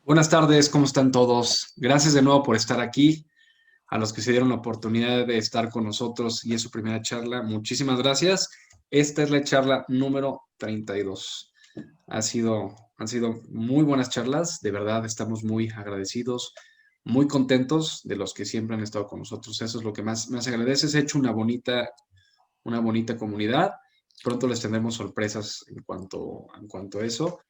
Buenas tardes, ¿cómo están todos? Gracias de nuevo por estar aquí. A los que se dieron la oportunidad de estar con nosotros y es su primera charla, muchísimas gracias. Esta es la charla número 32. Han sido muy buenas charlas, de verdad estamos muy agradecidos, muy contentos de los que siempre han estado con nosotros. Eso es lo que más agradece. Se ha hecho una bonita comunidad. Pronto les tendremos sorpresas en cuanto a eso.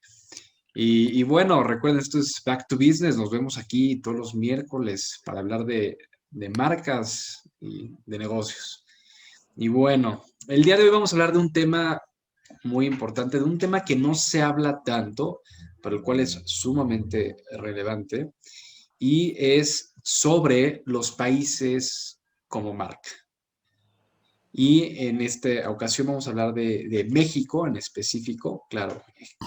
Y bueno, recuerden, esto es Back to Business. Nos vemos aquí todos los miércoles para hablar de marcas y de negocios. Y bueno, el día de hoy vamos a hablar de un tema muy importante, de un tema que no se habla tanto, pero el cual es sumamente relevante, y es sobre los países como marca. Y en esta ocasión vamos a hablar de México en específico, claro,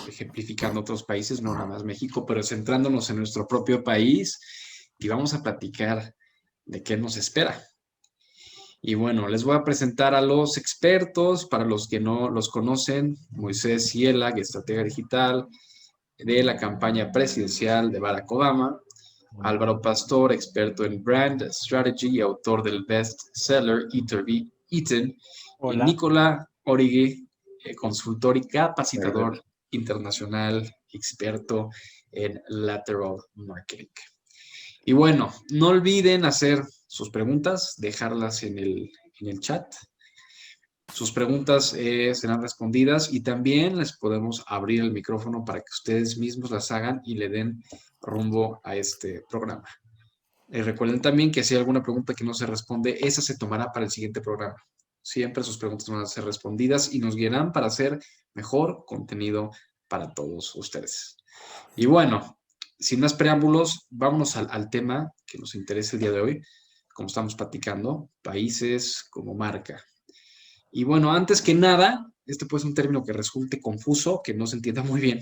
ejemplificando otros países, no nada más México, pero centrándonos en nuestro propio país y vamos a platicar de qué nos espera. Y bueno, les voy a presentar a los expertos, para los que no los conocen, Moisés Ciela, estratega digital de la campaña presidencial de Barack Obama, Álvaro Pastor, experto en brand strategy y autor del best-seller Eaten, y Hola. Nicola Origui, consultor y capacitador Perfecto. internacional, experto en lateral marketing. Y bueno, no olviden hacer sus preguntas, dejarlas en el chat. Sus preguntas serán respondidas y también les podemos abrir el micrófono para que ustedes mismos las hagan y le den rumbo a este programa. Recuerden también que si hay alguna pregunta que no se responde, esa se tomará para el siguiente programa. Siempre sus preguntas van a ser respondidas y nos guiarán para hacer mejor contenido para todos ustedes. Y bueno, sin más preámbulos, vámonos al tema que nos interesa el día de hoy, como estamos platicando, países como marca. Y bueno, antes que nada, este puede ser un término que resulte confuso, que no se entienda muy bien.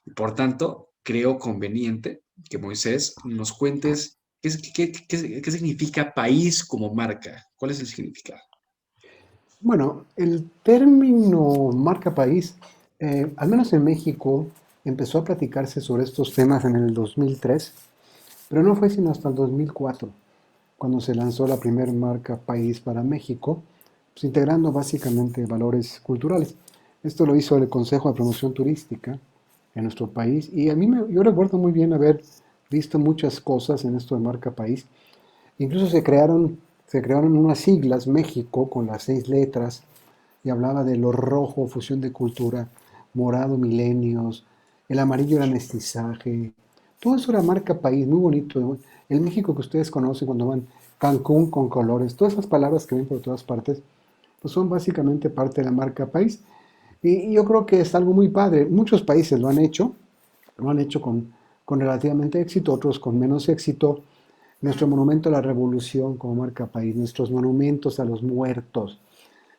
Y por tanto, creo conveniente que Moisés nos cuentes qué significa país como marca. ¿Cuál es el significado? Bueno, el término marca país, al menos en México, empezó a platicarse sobre estos temas en el 2003, pero no fue sino hasta el 2004, cuando se lanzó la primera marca país para México, pues, integrando básicamente valores culturales. Esto lo hizo el Consejo de Promoción Turística en nuestro país y yo recuerdo muy bien haber visto muchas cosas en esto de marca país. Incluso se crearon unas siglas, México, con las 6 letras, y hablaba de lo rojo, fusión de cultura, morado, milenios, el amarillo era mestizaje. Todo eso era marca país, muy bonito. El México que ustedes conocen cuando van Cancún con colores, todas esas palabras que ven por todas partes, pues son básicamente parte de la marca país. Y yo creo que es algo muy padre. Muchos países lo han hecho con relativamente éxito, otros con menos éxito. Nuestro monumento a la revolución como marca país, nuestros monumentos a los muertos,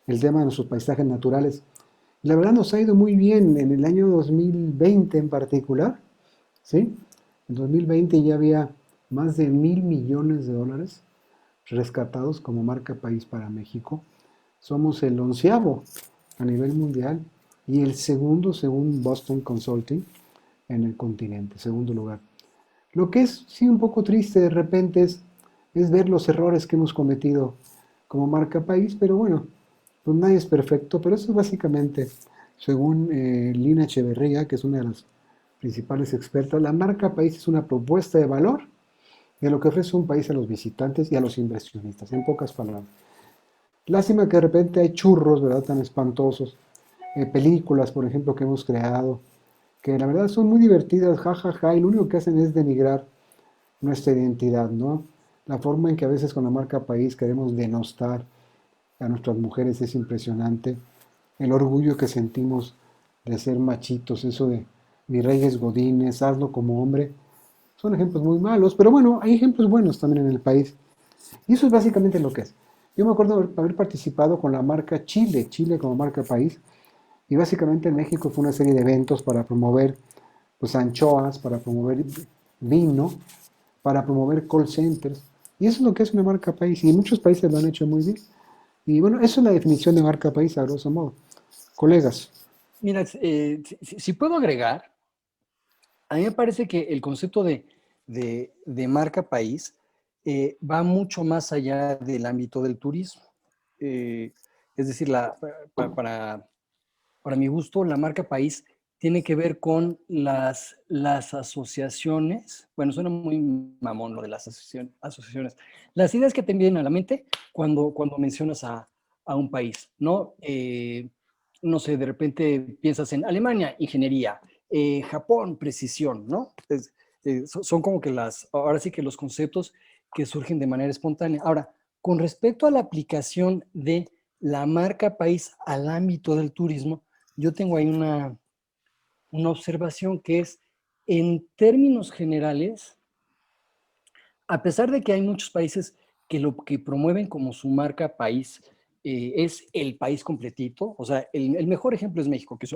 el tema de nuestros paisajes naturales. La verdad nos ha ido muy bien en el año 2020 en particular, ¿sí? En 2020 ya había más de $1.000 millones rescatados como marca país para México. Somos el 11º a nivel mundial y el segundo según Boston Consulting en el continente, segundo lugar. Lo que es, sí, un poco triste de repente es ver los errores que hemos cometido como marca país, pero bueno, pues nadie es perfecto, pero eso es básicamente, según Lina Echeverría, que es una de las principales expertas, la marca país es una propuesta de valor de lo que ofrece un país a los visitantes y a los inversionistas, en pocas palabras. Lástima que de repente hay churros, ¿verdad?, tan espantosos, películas, por ejemplo, que hemos creado, que la verdad son muy divertidas, jajaja, ja, ja, y lo único que hacen es denigrar nuestra identidad, ¿no? La forma en que a veces con la marca país queremos denostar a nuestras mujeres es impresionante. El orgullo que sentimos de ser machitos, eso de mi rey es Godínez, hazlo como hombre, son ejemplos muy malos, pero bueno, hay ejemplos buenos también en el país. Y eso es básicamente lo que es. Yo me acuerdo de haber participado con la marca Chile, Chile como marca país, y básicamente en México fue una serie de eventos para promover pues, anchoas, para promover vino, para promover call centers. Y eso es lo que es una marca país. Y muchos países lo han hecho muy bien. Y bueno, eso es la definición de marca país, a grosso modo. Colegas. Mira, si puedo agregar, A mí me parece que el concepto de marca país va mucho más allá del ámbito del turismo. Eh, es decir, para mi gusto, la marca país tiene que ver con las asociaciones. Bueno, suena muy mamón lo de las asociaciones. Las ideas que te vienen a la mente cuando mencionas a un país, ¿no? No sé, de repente piensas en Alemania, ingeniería, Japón, precisión, ¿no? Son como que ahora sí que los conceptos que surgen de manera espontánea. Ahora, con respecto a la aplicación de la marca país al ámbito del turismo, yo tengo ahí una observación que es, en términos generales, a pesar de que hay muchos países que lo que promueven como su marca país es el país completito, o sea, el mejor ejemplo es México, que es,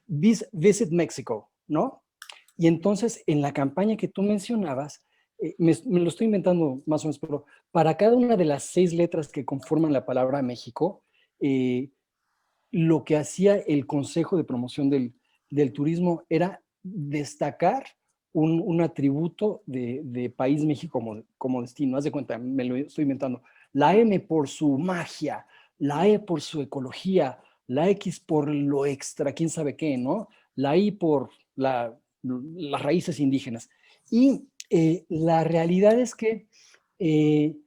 visit Mexico, ¿no? Y entonces, en la campaña que tú mencionabas, me lo estoy inventando más o menos, pero para cada una de las 6 letras que conforman la palabra México, eh, lo que hacía el Consejo de Promoción del Turismo era destacar un atributo de País México como destino. Haz de cuenta, me lo estoy inventando. La M por su magia, la E por su ecología, la X por lo extra, quién sabe qué, ¿no? La I por las raíces indígenas. Y la realidad es que eh,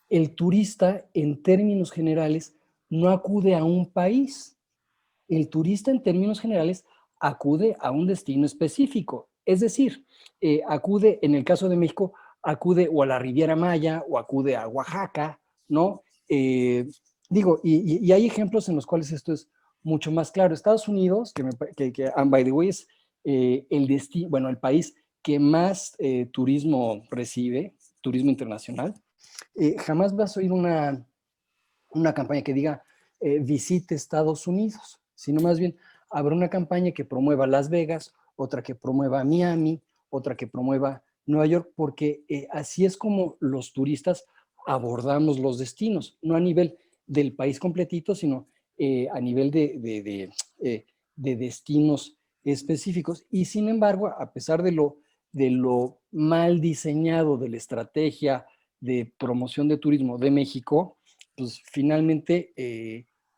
el turista, en términos generales, no acude a un país. El turista, en términos generales, acude a un destino específico. Es decir, acude, en el caso de México, acude o a la Riviera Maya o acude a Oaxaca, ¿no? Digo, y hay ejemplos en los cuales esto es mucho más claro. Estados Unidos, and by the way, es el destino, bueno, el país que más turismo recibe, turismo internacional. Jamás vas a oír una campaña que diga visite Estados Unidos, sino más bien habrá una campaña que promueva Las Vegas, otra que promueva Miami, otra que promueva Nueva York, porque así es como los turistas abordamos los destinos, no a nivel del país completito, sino a nivel de destinos específicos. Y sin embargo, a pesar de lo mal diseñado de la estrategia de promoción de turismo de México, pues finalmente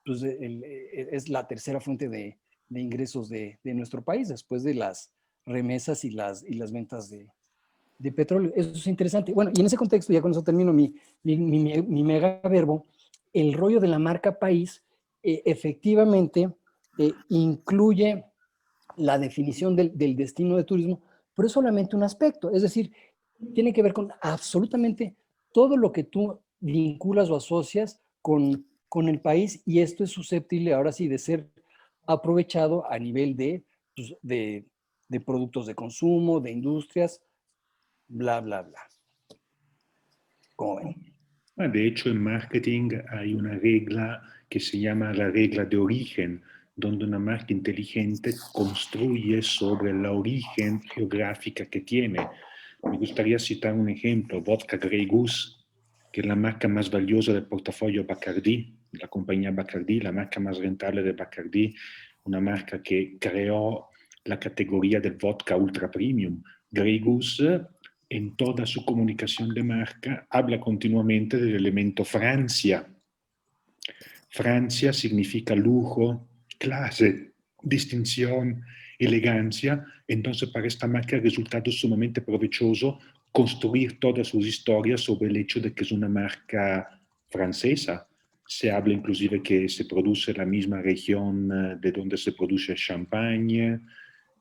pues es la tercera fuente de ingresos de nuestro país, después de las remesas y las ventas de petróleo. Eso es interesante. Bueno, y en ese contexto, ya con eso termino mi mega verbo, el rollo de la marca país efectivamente incluye la definición del destino de turismo, pero es solamente un aspecto, es decir, tiene que ver con absolutamente todo lo que tú vinculas o asocias con el país, y esto es susceptible ahora sí de ser aprovechado a nivel pues, de productos de consumo, de industrias, bla, bla, bla. ¿Cómo ven? De hecho, en marketing hay una regla que se llama la regla de origen, donde una marca inteligente construye sobre la origen geográfica que tiene. Me gustaría citar un ejemplo, Vodka Grey Goose, que es la marca más valiosa del portafolio Bacardi, la compañía Bacardi, la marca más rentable de Bacardi, una marca que creó la categoría del vodka ultra premium. Grey Goose, en toda su comunicación de marca, habla continuamente del elemento Francia. Francia significa lujo, clase, distinción, elegancia. Entonces, para esta marca ha resultado sumamente provechoso construir todas sus historias sobre el hecho de que es una marca francesa. Se habla inclusive que se produce en la misma región de donde se produce el champagne.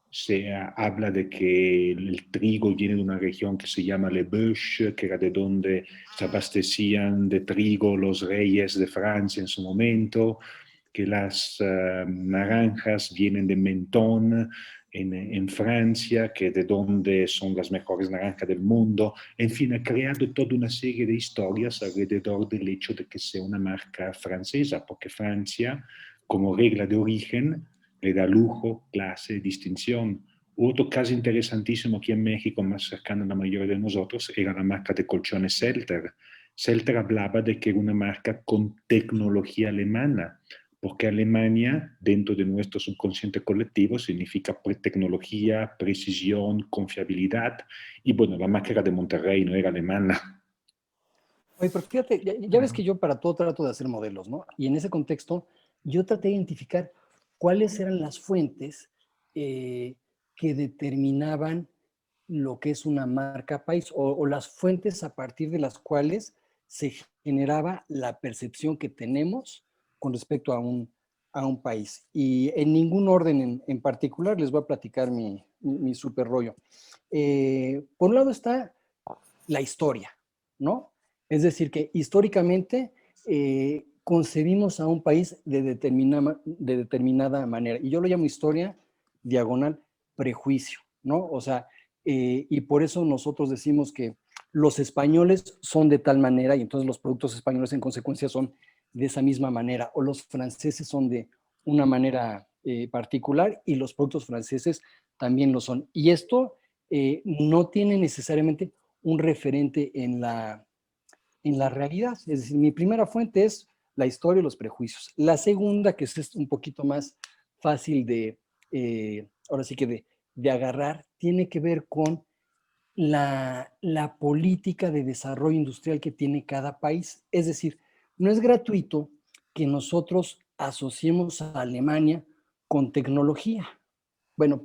Se habla de que el trigo viene de una región que se llama Le Bœuf, que era de donde se abastecían de trigo los reyes de Francia en su momento, que las naranjas vienen de Menton en Francia, que de donde son las mejores naranjas del mundo. En fin, ha creado toda una serie de historias alrededor del hecho de que sea una marca francesa, porque Francia, como regla de origen, le da lujo, clase, distinción. Otro caso interesantísimo aquí en México, más cercano a la mayoría de nosotros, era la marca de colchones Selter. Selter hablaba de que era una marca con tecnología alemana, porque Alemania, dentro de nuestro subconsciente colectivo, significa tecnología, precisión, confiabilidad, y bueno, la máquina de Monterrey no era alemana. Oye, pero fíjate, ya ves que yo para todo trato de hacer modelos, ¿no? Y en ese contexto, yo traté de identificar cuáles eran las fuentes que determinaban lo que es una marca país o las fuentes a partir de las cuales se generaba la percepción que tenemos con respecto a un país. Y en ningún orden en particular les voy a platicar mi super rollo. Por un lado está la historia, ¿no? Es decir, que históricamente concebimos a un país de determinada manera. Y yo lo llamo historia diagonal prejuicio, ¿no? O sea, y por eso nosotros decimos que los españoles son de tal manera y entonces los productos españoles en consecuencia son de esa misma manera, o los franceses son de una manera particular y los productos franceses también lo son. Y esto no tiene necesariamente un referente en la realidad. Es decir, mi primera fuente es la historia y los prejuicios. La segunda, que es un poquito más fácil ahora sí que de agarrar, tiene que ver con la política de desarrollo industrial que tiene cada país. Es decir, no es gratuito que nosotros asociemos a Alemania con tecnología. Bueno,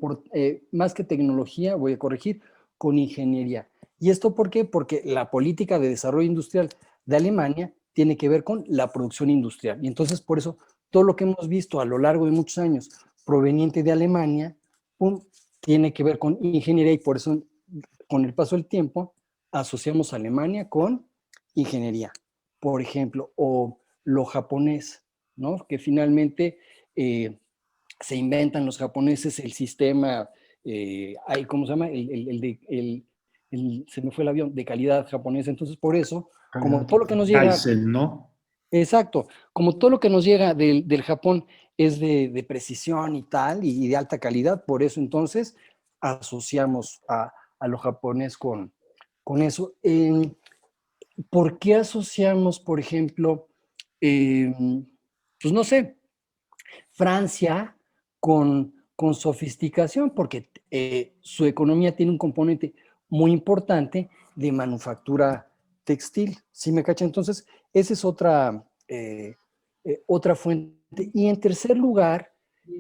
más que tecnología, voy a corregir, con ingeniería. ¿Y esto por qué? Porque la política de desarrollo industrial de Alemania tiene que ver con la producción industrial. Y entonces, por eso, todo lo que hemos visto a lo largo de muchos años proveniente de Alemania, pum, tiene que ver con ingeniería y por eso, con el paso del tiempo, asociamos a Alemania con ingeniería, por ejemplo, o lo japonés, ¿no? Que finalmente se inventan los japoneses el sistema, ¿cómo se llama? Se me fue el avión, de calidad japonesa. Entonces, por eso, como todo lo que nos llega, Kaizen, ¿no? exacto, como todo lo que nos llega del Japón es de precisión y tal, y de alta calidad, por eso entonces asociamos a lo japonés con eso. ¿Por qué asociamos, por ejemplo, eh, pues no sé, Francia con sofisticación? Porque su economía tiene un componente muy importante de manufactura textil, ¿sí me cacha? Entonces, esa es otra fuente. Y en tercer lugar,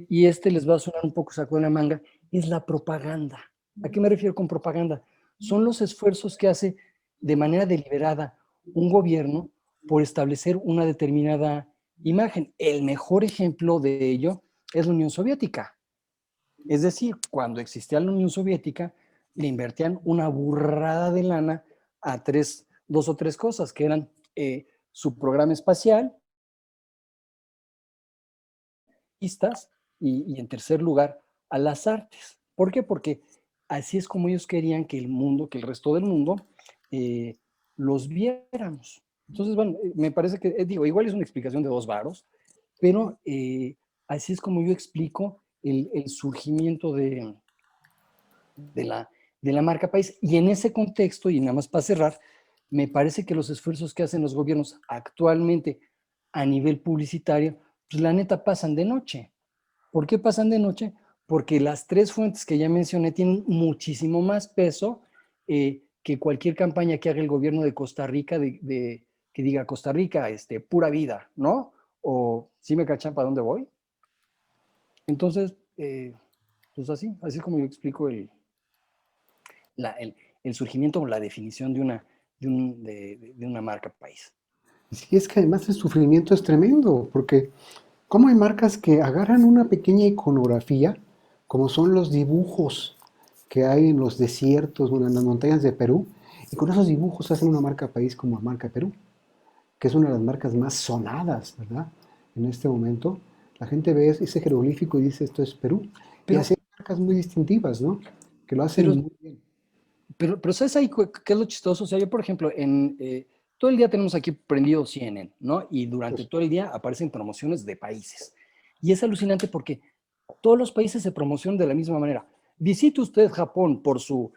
y este les va a sonar un poco saco de la manga, es la propaganda. ¿A qué me refiero con propaganda? Son los esfuerzos que hace de manera deliberada un gobierno por establecer una determinada imagen. El mejor ejemplo de ello es la Unión Soviética. Es decir, cuando existía la Unión Soviética, le invertían una burrada de lana a dos o tres cosas, que eran su programa espacial, y en tercer lugar, a las artes. ¿Por qué? Porque así es como ellos querían que el resto del mundo, eh, los viéramos. Entonces, bueno, me parece que, digo, igual es una explicación de dos varos, pero así es como yo explico el surgimiento de la, de la marca país. Y en ese contexto, y nada más para cerrar, me parece que los esfuerzos que hacen los gobiernos actualmente a nivel publicitario, pues la neta pasan de noche. ¿Por qué pasan de noche? Porque las tres fuentes que ya mencioné tienen muchísimo más peso que cualquier campaña que haga el gobierno de Costa Rica, que diga Costa Rica, pura vida, ¿no? O ¿sí me cachan para dónde voy? Entonces, pues así es como yo explico el surgimiento o la definición de una marca país. Sí, es que además el sufrimiento es tremendo, porque ¿cómo hay marcas que agarran una pequeña iconografía, como son los dibujos que hay en los desiertos, bueno, en las montañas de Perú, y con esos dibujos hacen una marca país como marca Perú, que es una de las marcas más sonadas, ¿verdad? En este momento, la gente ve ese jeroglífico y dice esto es Perú, y Pero, así hay marcas muy distintivas, ¿no? Que lo hacen pero muy bien. pero ¿sabes ahí qué es lo chistoso? O sea, yo, por ejemplo, todo el día tenemos aquí prendido CNN, ¿no? Y durante Pues, todo el día aparecen promociones de países. Y es alucinante porque todos los países se promocionan de la misma manera. Visite usted Japón por su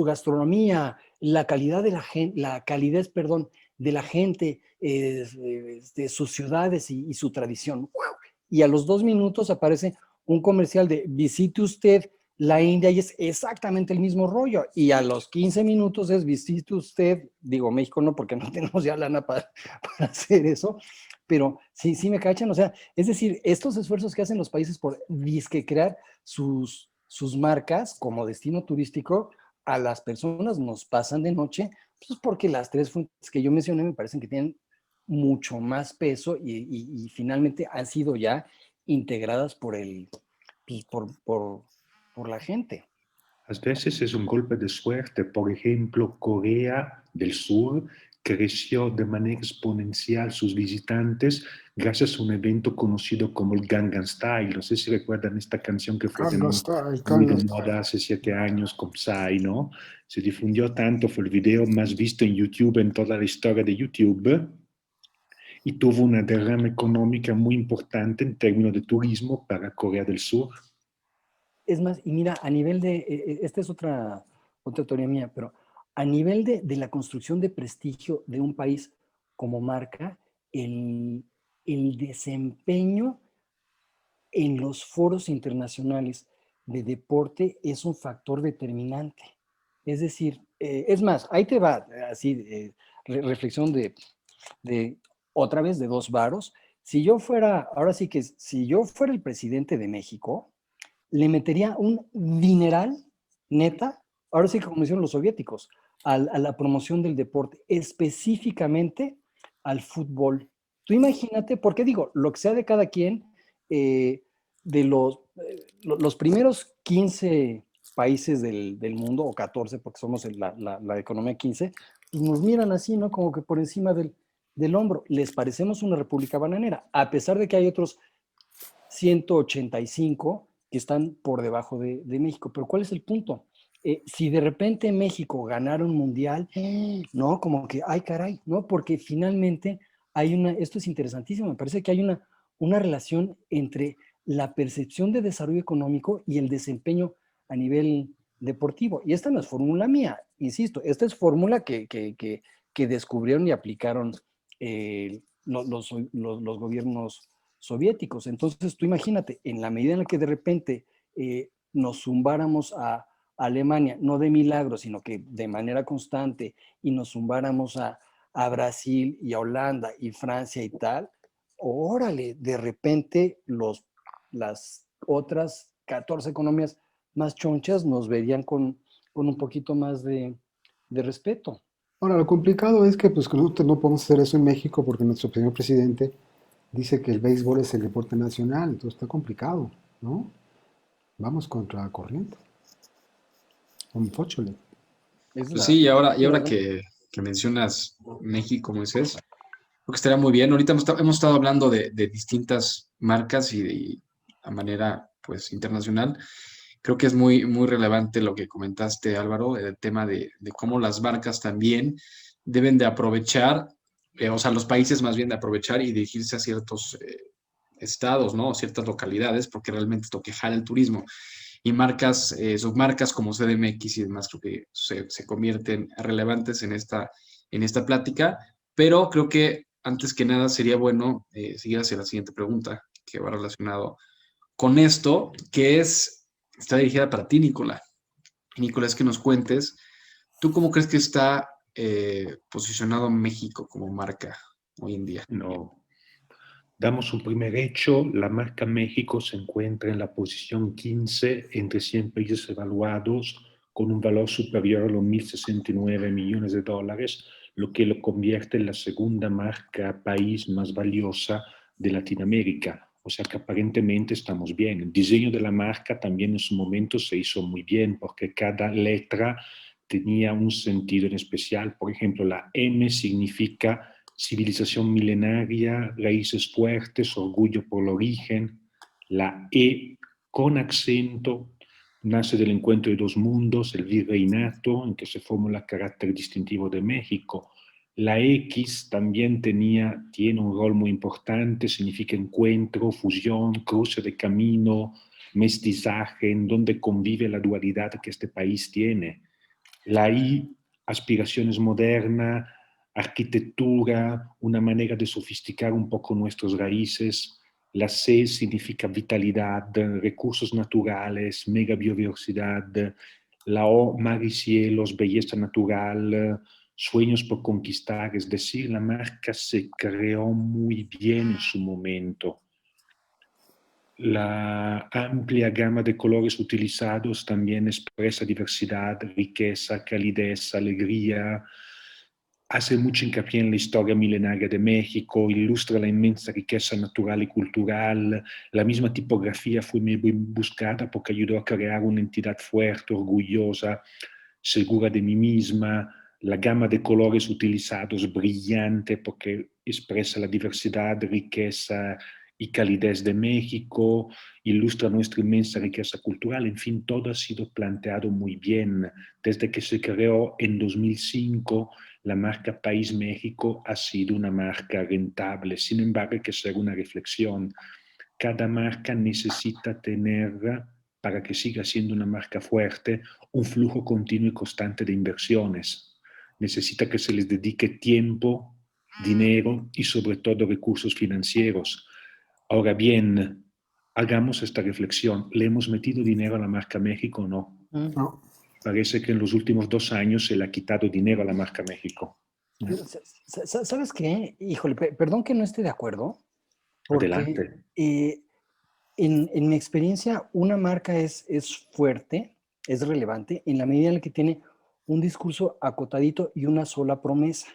gastronomía, la calidez, perdón, de la gente, de sus ciudades y su tradición. ¡Wow! Y a los 2 minutos aparece un comercial de visite usted la India y es exactamente el mismo rollo. Y a los 15 minutos es visite usted, digo México no, porque no tenemos ya lana para hacer eso, pero sí, sí me cachan. O sea, es decir, estos esfuerzos que hacen los países por disque crear sus marcas como destino turístico, a las personas nos pasan de noche, pues porque las tres fuentes que yo mencioné me parecen que tienen mucho más peso y finalmente han sido ya integradas pues, por la gente. A veces es un golpe de suerte. Por ejemplo, Corea del Sur creció de manera exponencial sus visitantes gracias a un evento conocido como el Gangnam Style. No sé si recuerdan esta canción que fue muy de moda hace 7 años con Psy, ¿no? Se difundió tanto, fue el video más visto en YouTube en toda la historia de YouTube y tuvo una derrama económica muy importante en términos de turismo para Corea del Sur. Es más, y mira, a nivel esta es otra teoría mía, pero a nivel de la construcción de prestigio de un país como marca, el desempeño en los foros internacionales de deporte es un factor determinante. Es decir, es más, ahí te va, así, reflexión de otra vez de 2 varos. Si yo fuera, ahora sí que si yo fuera el presidente de México, le metería un dineral, neta, ahora sí que como hicieron los soviéticos, a la promoción del deporte, específicamente al fútbol. Tú imagínate, porque digo, lo que sea de cada quien, de los primeros 15 países del mundo, o 14, porque somos la economía 15, pues nos miran así, ¿no? Como que por encima del hombro. Les parecemos una república bananera, a pesar de que hay otros 185 que están por debajo de México. Pero ¿cuál es el punto? Si de repente México ganara un mundial, no, como que, ay caray, ¿no? Porque finalmente esto es interesantísimo, me parece que hay una relación entre la percepción de desarrollo económico y el desempeño a nivel deportivo. Y esta no es fórmula mía, insisto, esta es fórmula que descubrieron y aplicaron los gobiernos soviéticos. Entonces, tú imagínate, en la medida en la que de repente nos zumbáramos a Alemania, no de milagro, sino que de manera constante, y nos zumbáramos a Brasil y a Holanda y Francia y tal, órale, de repente las otras 14 economías más chonchas nos verían con un poquito más de respeto. Ahora, lo complicado es que pues que nosotros no podemos hacer eso en México porque nuestro señor presidente dice que el béisbol es el deporte nacional, entonces está complicado, ¿no? Vamos contra la corriente. Un fóchole. Pues sí, y ahora que mencionas México, Moisés, creo que estaría muy bien. Ahorita hemos estado hablando de distintas marcas y a manera pues internacional. Creo que es muy, muy relevante lo que comentaste, Álvaro, el tema de cómo las marcas también deben de aprovechar, o sea, los países más bien de aprovechar y dirigirse a ciertos estados, ¿no? O ciertas localidades, porque realmente esto que jala el turismo. Y marcas, submarcas como CDMX y demás, creo que se convierten relevantes en esta plática. Pero creo que antes que nada sería bueno seguir hacia la siguiente pregunta, que va relacionado con esto, que está dirigida para ti, Nicolás. Nicolás, que nos cuentes, ¿tú cómo crees que está posicionado México como marca hoy en día? No. Damos un primer hecho, la marca México se encuentra en la posición 15 entre 100 países evaluados con un valor superior a los 1.069 millones de dólares, lo que lo convierte en la segunda marca país más valiosa de Latinoamérica. O sea que aparentemente estamos bien. El diseño de la marca también en su momento se hizo muy bien porque cada letra tenía un sentido en especial. Por ejemplo, la M significa civilización milenaria, raíces fuertes, orgullo por el origen. La E con acento nace del encuentro de dos mundos, el virreinato, en que se formula el carácter distintivo de México. La X también tiene un rol muy importante, significa encuentro, fusión, cruce de camino, mestizaje, en donde convive la dualidad que este país tiene. La I, aspiraciones modernas, arquitectura, una manera de sofisticar un poco nuestras raíces. La C significa vitalidad, recursos naturales, mega biodiversidad. La O, mar y cielos, belleza natural, sueños por conquistar. Es decir, la marca se creó muy bien en su momento. La amplia gama de colores utilizados también expresa diversidad, riqueza, calidez, alegría. Hace mucho hincapié en la historia milenaria de México, ilustra la inmensa riqueza natural y cultural. La misma tipografía fue muy buscada porque ayudó a crear una entidad fuerte, orgullosa, segura de mí misma. La gama de colores utilizados brillante porque expresa la diversidad, riqueza y calidez de México, ilustra nuestra inmensa riqueza cultural. En fin, todo ha sido planteado muy bien. Desde que se creó en 2005, la marca País México ha sido una marca rentable. Sin embargo, hay que hacer una reflexión. Cada marca necesita tener, para que siga siendo una marca fuerte, un flujo continuo y constante de inversiones. Necesita que se les dedique tiempo, dinero y sobre todo recursos financieros. Ahora bien, hagamos esta reflexión. ¿Le hemos metido dinero a la marca México o no? No. Parece que en los últimos 2 años se le ha quitado dinero a la marca México. ¿Sabes qué? Híjole, perdón que no esté de acuerdo, porque Adelante. en mi experiencia una marca es fuerte, es relevante, en la medida en la que tiene un discurso acotadito y una sola promesa.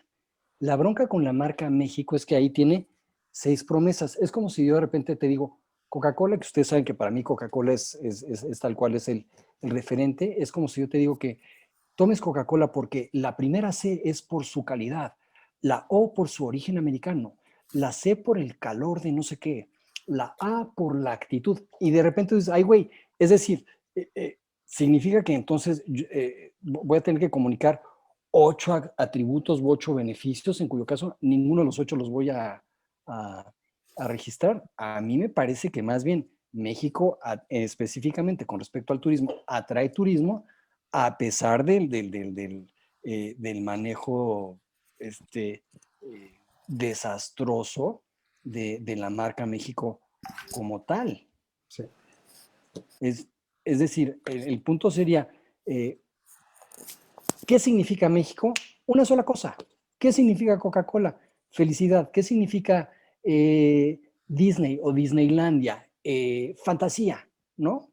La bronca con la marca México es que ahí tiene 6 promesas. Es como si yo de repente te digo, Coca-Cola, que ustedes saben que para mí Coca-Cola es tal cual es el referente, es como si yo te digo que tomes Coca-Cola porque la primera C es por su calidad, la O por su origen americano, la C por el calor de no sé qué, la A por la actitud. Y de repente dices, ay, güey, es decir, significa que entonces voy a tener que comunicar 8 atributos u 8 beneficios, en cuyo caso ninguno de los 8 los voy a registrar. A mí me parece que más bien México, específicamente con respecto al turismo, atrae turismo a pesar del manejo desastroso de la marca México como tal. Sí. Es decir, el punto sería, ¿qué significa México? Una sola cosa. ¿Qué significa Coca-Cola? Felicidad. ¿Qué significa Disney o Disneylandia? Fantasía, ¿no?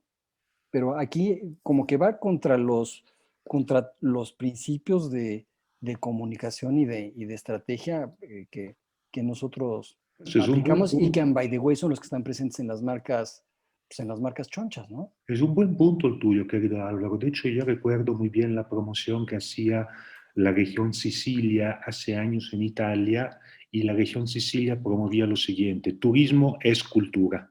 Pero aquí como que va contra los principios de comunicación y de estrategia que nosotros Es un buen aplicamos y que, punto. by the way, son los que están presentes en las marcas, pues en las marcas chonchas, ¿no? Es un buen punto el tuyo, querido Álvaro. De hecho, yo recuerdo muy bien la promoción que hacía la región Sicilia hace años en Italia, y la región Sicilia promovía lo siguiente: turismo es cultura.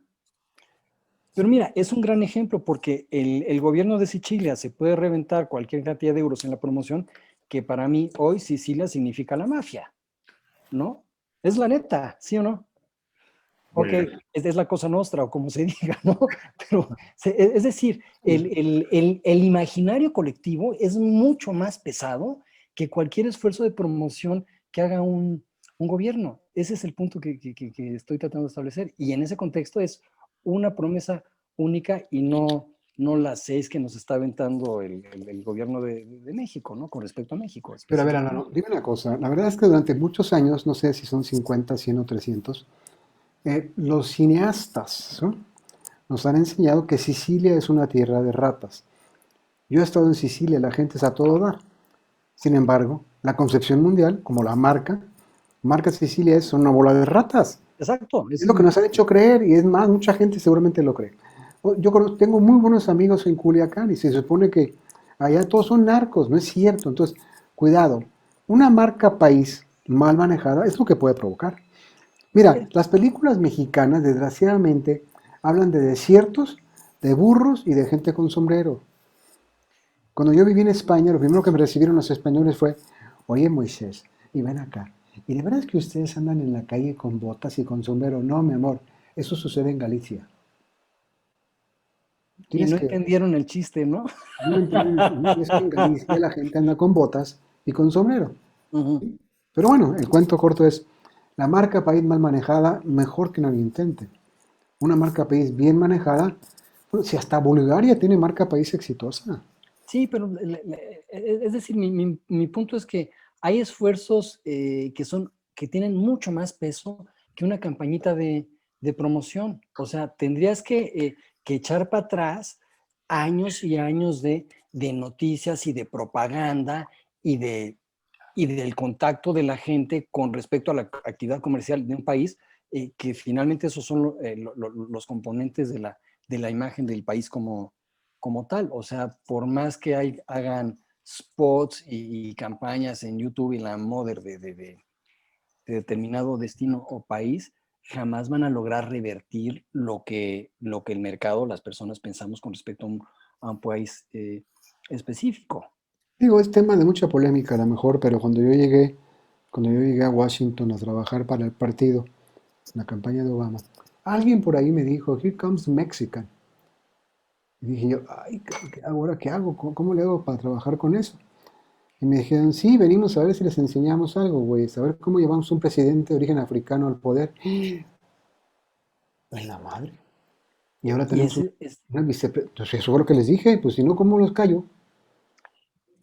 Pero mira, es un gran ejemplo porque el gobierno de Sicilia se puede reventar cualquier cantidad de euros en la promoción, que para mí hoy Sicilia significa la mafia, ¿no? Es la neta, ¿sí o no? Ok, Bueno, es la cosa nostra o como se diga, ¿no? Pero, es decir, el imaginario colectivo es mucho más pesado que cualquier esfuerzo de promoción que haga un gobierno. Ese es el punto que estoy tratando de establecer. Y en ese contexto es una promesa única y no las 6 que nos está aventando el gobierno de México, ¿no? Con respecto a México Pero a ver, específicamente. Alano, dime una cosa. La verdad es que durante muchos años, no sé si son 50, 100 o 300, los cineastas, ¿no?, nos han enseñado que Sicilia es una tierra de ratas. Yo he estado en Sicilia, la gente es a todo dar. Sin embargo, la concepción mundial, como la marca Sicilia es una bola de ratas. Exacto. Es lo que nos han hecho creer, y es más, mucha gente seguramente lo cree. Yo tengo muy buenos amigos en Culiacán y se supone que allá todos son narcos, no es cierto. Entonces, cuidado, una marca país mal manejada es lo que puede provocar. Mira, las películas mexicanas, desgraciadamente, hablan de desiertos, de burros y de gente con sombrero. Cuando yo viví en España, lo primero que me recibieron los españoles fue: oye, Moisés, y ven acá, ¿y de verdad es que ustedes andan en la calle con botas y con sombrero? No, mi amor, eso sucede en Galicia. Y Tienes no que, entendieron el chiste, ¿no? no entienden, es que en Galicia la gente anda con botas y con sombrero. Ujú. Pero bueno, el cuento corto es, la marca país mal manejada, mejor que no lo intente. Una marca país bien manejada, bueno, si hasta Bulgaria tiene marca país exitosa. Sí, pero es decir, mi punto es que hay esfuerzos que tienen mucho más peso que una campañita de promoción. O sea, tendrías que echar para atrás años y años de noticias y de propaganda y, de, y del contacto de la gente con respecto a la actividad comercial de un país, que finalmente esos son los componentes de la imagen del país como tal. O sea, por más que hagan spots y campañas en YouTube y la Mother de determinado destino o país, jamás van a lograr revertir lo que el mercado, las personas pensamos con respecto a un país específico. Digo, es tema de mucha polémica a lo mejor, pero cuando yo llegué a Washington a trabajar para el partido, en la campaña de Obama, alguien por ahí me dijo, Here comes Mexican. Y dije yo, ay, ¿ahora qué hago? ¿Cómo le hago para trabajar con eso? Y me dijeron, sí, venimos a ver si les enseñamos algo, güey, a ver cómo llevamos un presidente de origen africano al poder. En la madre. Y ahora Y tenemos una vicepresidenta. Pues eso fue lo que les dije, pues si no, ¿cómo los callo?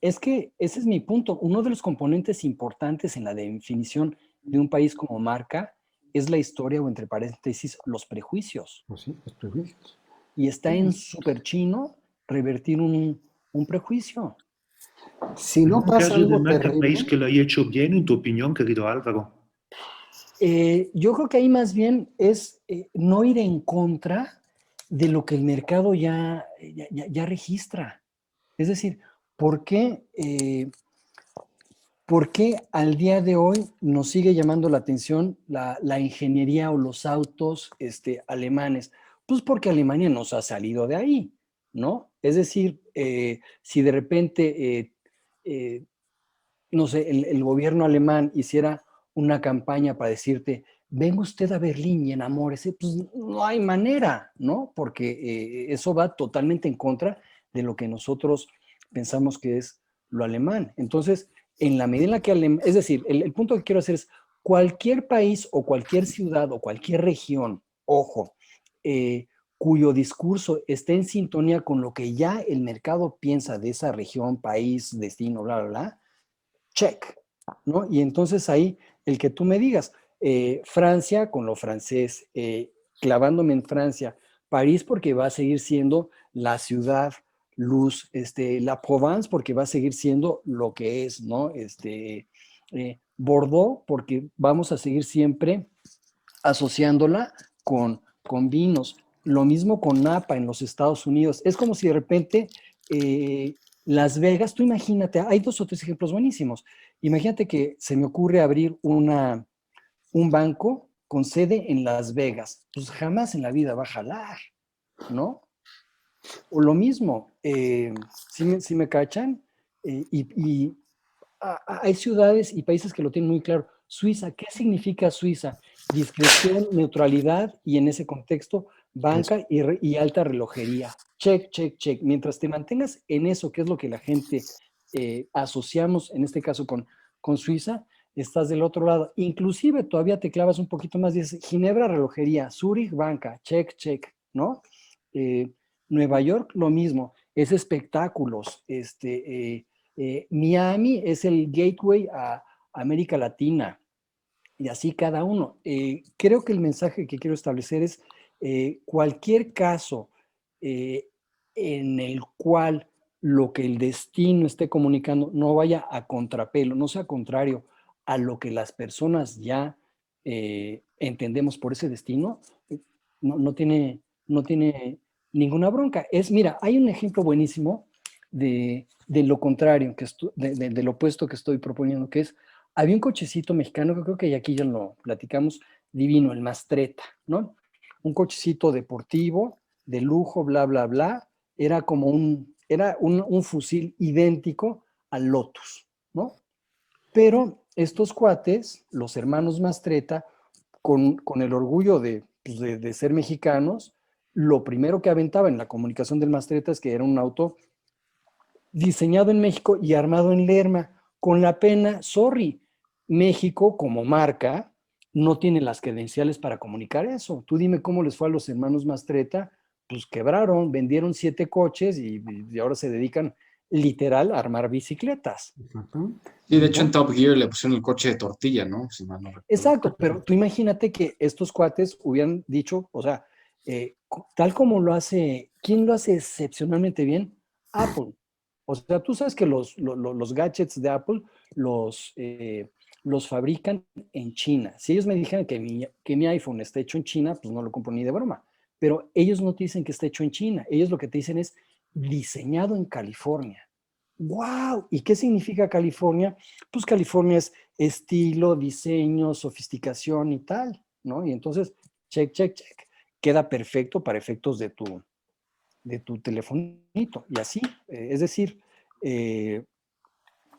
es que ese es mi punto. Uno de los componentes importantes en la definición de un país como marca es la historia o entre paréntesis los prejuicios. Pues sí, los prejuicios. Y está en súper chino revertir un prejuicio. Si no ¿Algún pasa caso de algo marca país terrible, que lo haya hecho bien, en tu opinión, querido Álvaro? Yo creo que ahí más bien es no ir en contra de lo que el mercado ya registra. Es decir, ¿por qué, ¿por qué al día de hoy nos sigue llamando la atención la ingeniería o los autos alemanes? Pues porque Alemania nos ha salido de ahí, ¿no? Es decir, si de repente, eh, no sé, el gobierno alemán hiciera una campaña para decirte, venga usted a Berlín y enamórese, pues no hay manera, ¿no? Porque eso va totalmente en contra de lo que nosotros pensamos que es lo alemán. Entonces, en la medida en la que, es decir, el punto que quiero hacer es, cualquier país o cualquier ciudad o cualquier región, ojo, eh, cuyo discurso esté en sintonía con lo que ya el mercado piensa de esa región, país, destino, bla, bla, bla, check, ¿no? Y entonces ahí el que tú me digas, Francia con lo francés, clavándome en Francia, París porque va a seguir siendo la ciudad luz, la Provence porque va a seguir siendo lo que es, ¿no? Bordeaux porque vamos a seguir siempre asociándola con vinos. Lo mismo con Napa en los Estados Unidos. Es como si de repente Las Vegas, tú imagínate, hay dos o tres ejemplos buenísimos. Imagínate que se me ocurre abrir un banco con sede en Las Vegas. Pues jamás en la vida va a jalar, ¿no? O lo mismo, si me cachan, y hay ciudades y países que lo tienen muy claro. Suiza, ¿qué significa Suiza? Discreción, neutralidad y en ese contexto, eso. banca y alta relojería. Check, check, check. Mientras te mantengas en eso, que es lo que la gente asociamos, en este caso con Suiza, estás del otro lado. Inclusive todavía te clavas un poquito más, dices Ginebra, relojería, Zurich, banca, check, check, ¿no? Eh, Nueva York, lo mismo, es espectáculos, Miami es el gateway a América Latina y así cada uno. Creo que el mensaje que quiero establecer es cualquier caso eh, en el cual lo que el destino esté comunicando no vaya a contrapelo, no sea contrario a lo que las personas ya entendemos por ese destino, no tiene, no tiene ninguna bronca. Mira, hay un ejemplo buenísimo de lo contrario, de lo opuesto que estoy proponiendo, que es, había un cochecito mexicano, que creo que aquí ya lo platicamos, divino, el Mastretta, ¿no? Un cochecito deportivo, de lujo, bla, bla, bla, era un fusil idéntico al Lotus, ¿no? Pero estos cuates, los hermanos Mastretta, con el orgullo pues, de ser mexicanos, lo primero que aventaba en la comunicación del Mastretta es que era un auto diseñado en México y armado en Lerma, con la pena, sorry, México como marca no tiene las credenciales para comunicar eso. Tú dime cómo les fue a los hermanos Mastretta, pues quebraron, vendieron 7 coches y ahora se dedican literal a armar bicicletas. Exactamente. Sí, de hecho en ¿No? Top Gear le pusieron el coche de tortilla, ¿no? Si mal no recuerdo. Exacto, pero tú imagínate que estos cuates hubieran dicho, o sea, tal como lo hace, ¿quién lo hace excepcionalmente bien? Apple. O sea, tú sabes que los gadgets de Apple los fabrican en China. Si ellos me dijeran que mi iPhone está hecho en China, pues no lo compro ni de broma. Pero ellos no te dicen que está hecho en China. Ellos lo que te dicen es diseñado en California. ¡Wow! ¿Y qué significa California? Pues California es estilo, diseño, sofisticación y tal, ¿no? Y entonces, check, check, check. Queda perfecto para efectos de tu telefonito. Y así, es decir, eh,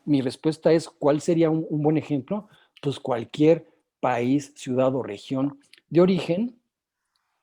mi respuesta es, ¿cuál sería un buen ejemplo? Pues cualquier país, ciudad o región de origen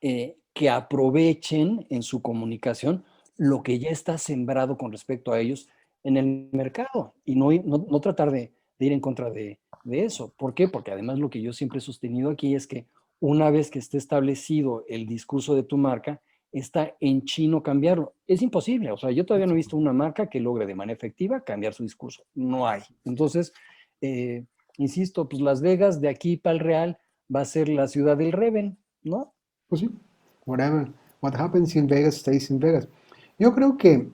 que aprovechen en su comunicación lo que ya está sembrado con respecto a ellos en el mercado y no tratar de ir en contra de eso. ¿Por qué? Porque además lo que yo siempre he sostenido aquí es que una vez que esté establecido el discurso de tu marca, está en chino cambiarlo. Es imposible. O sea, yo todavía no he visto una marca que logre de manera efectiva cambiar su discurso. No hay. Entonces, eh, insisto, pues Las Vegas de aquí para el Real va a ser la ciudad del Reven, ¿no? Pues sí, whatever. What happens in Vegas stays in Vegas. Yo creo que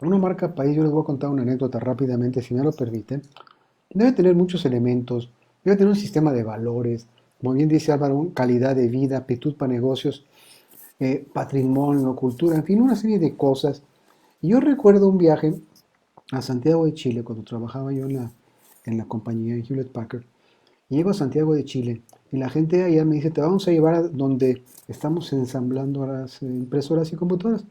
una marca país, yo les voy a contar una anécdota rápidamente, si me lo permiten. Debe tener muchos elementos, debe tener un sistema de valores, como bien dice Álvaro, calidad de vida, aptitud para negocios, patrimonio, cultura, en fin, una serie de cosas. Y yo recuerdo un viaje a Santiago de Chile cuando trabajaba yo en la compañía en Hewlett Packard. Y llego a Santiago de Chile y la gente allá me dice, te vamos a llevar a donde estamos ensamblando las impresoras y computadoras.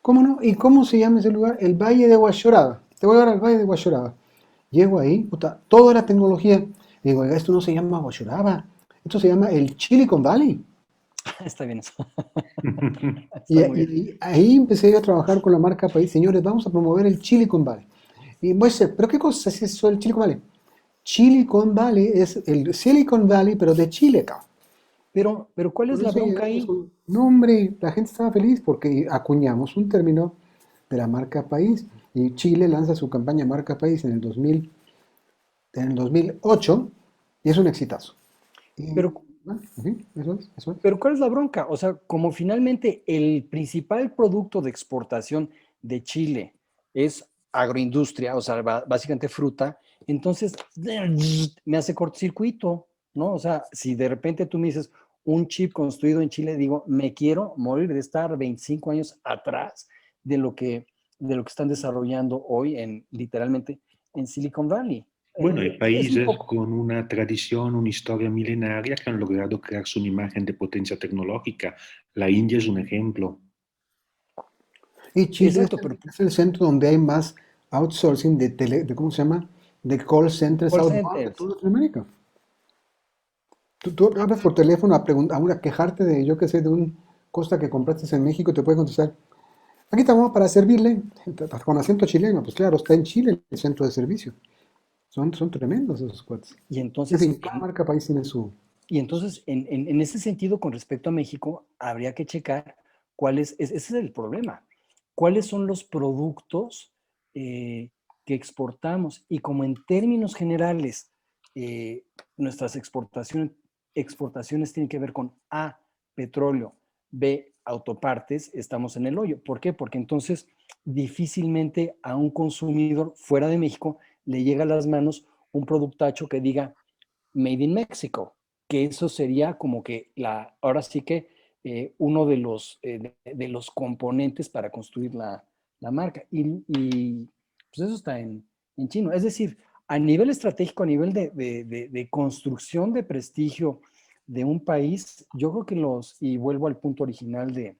¿Cómo no? ¿Y cómo se llama ese lugar? El Valle de Guachoraba. Te voy a llevar al Valle de Guachoraba. Llego ahí, puta, todo era tecnología. Digo, oiga, esto no se llama Guachoraba, esto se llama el Silicon Valley. Está bien eso. Y, Está muy bien. ahí empecé yo a trabajar con la marca País. Señores, vamos a promover el Silicon Valley. Y voy a decir, ¿pero qué cosa es eso del Silicon Valley? Silicon Valley es el Silicon Valley, pero de Chile, cabrón. Pero ¿cuál es Por la eso bronca llegamos ahí? un nombre, la gente estaba feliz porque acuñamos un término de la marca País y Chile lanza su campaña Marca País en el 2008 y es un exitazo. Y Pero, bueno, en fin, eso es, eso es. pero ¿cuál es la bronca? O sea, como finalmente el principal producto de exportación de Chile es agroindustria, o sea, básicamente fruta, entonces me hace cortocircuito, ¿no? O sea, si de repente tú me dices un chip construido en Chile, digo, me quiero morir de estar 25 años atrás de lo que, de lo que están desarrollando hoy literalmente en Silicon Valley. Bueno, hay Es un países poco. con una tradición, una historia milenaria que han logrado crearse una imagen de potencia tecnológica. La India es un ejemplo. Y Chile Exacto, pero es el centro donde hay más outsourcing de ¿cómo se llama? De call centers call outbound de centers. toda Latinoamérica. Tú hablas por teléfono a quejarte de, yo qué sé, de un costa que compraste en México y te puede contestar, aquí estamos para servirle, con acento chileno, pues claro, está en Chile el centro de servicio. Son tremendos esos cuates. Y En entonces, fin, cada marca país tiene su... y entonces en ese sentido, con respecto a México, habría que checar ese es el problema. ¿Cuáles son los productos que exportamos? Y como en términos generales, nuestras exportaciones tienen que ver con A, petróleo, B, autopartes, estamos en el hoyo. ¿Por qué? Porque entonces difícilmente a un consumidor fuera de México le llega a las manos un productacho que diga Made in Mexico, que eso sería como que ahora sí que uno de los componentes para construir la marca. Y pues eso está en chino. Es decir, a nivel estratégico, a nivel de construcción de prestigio de un país, yo creo que y vuelvo al punto original de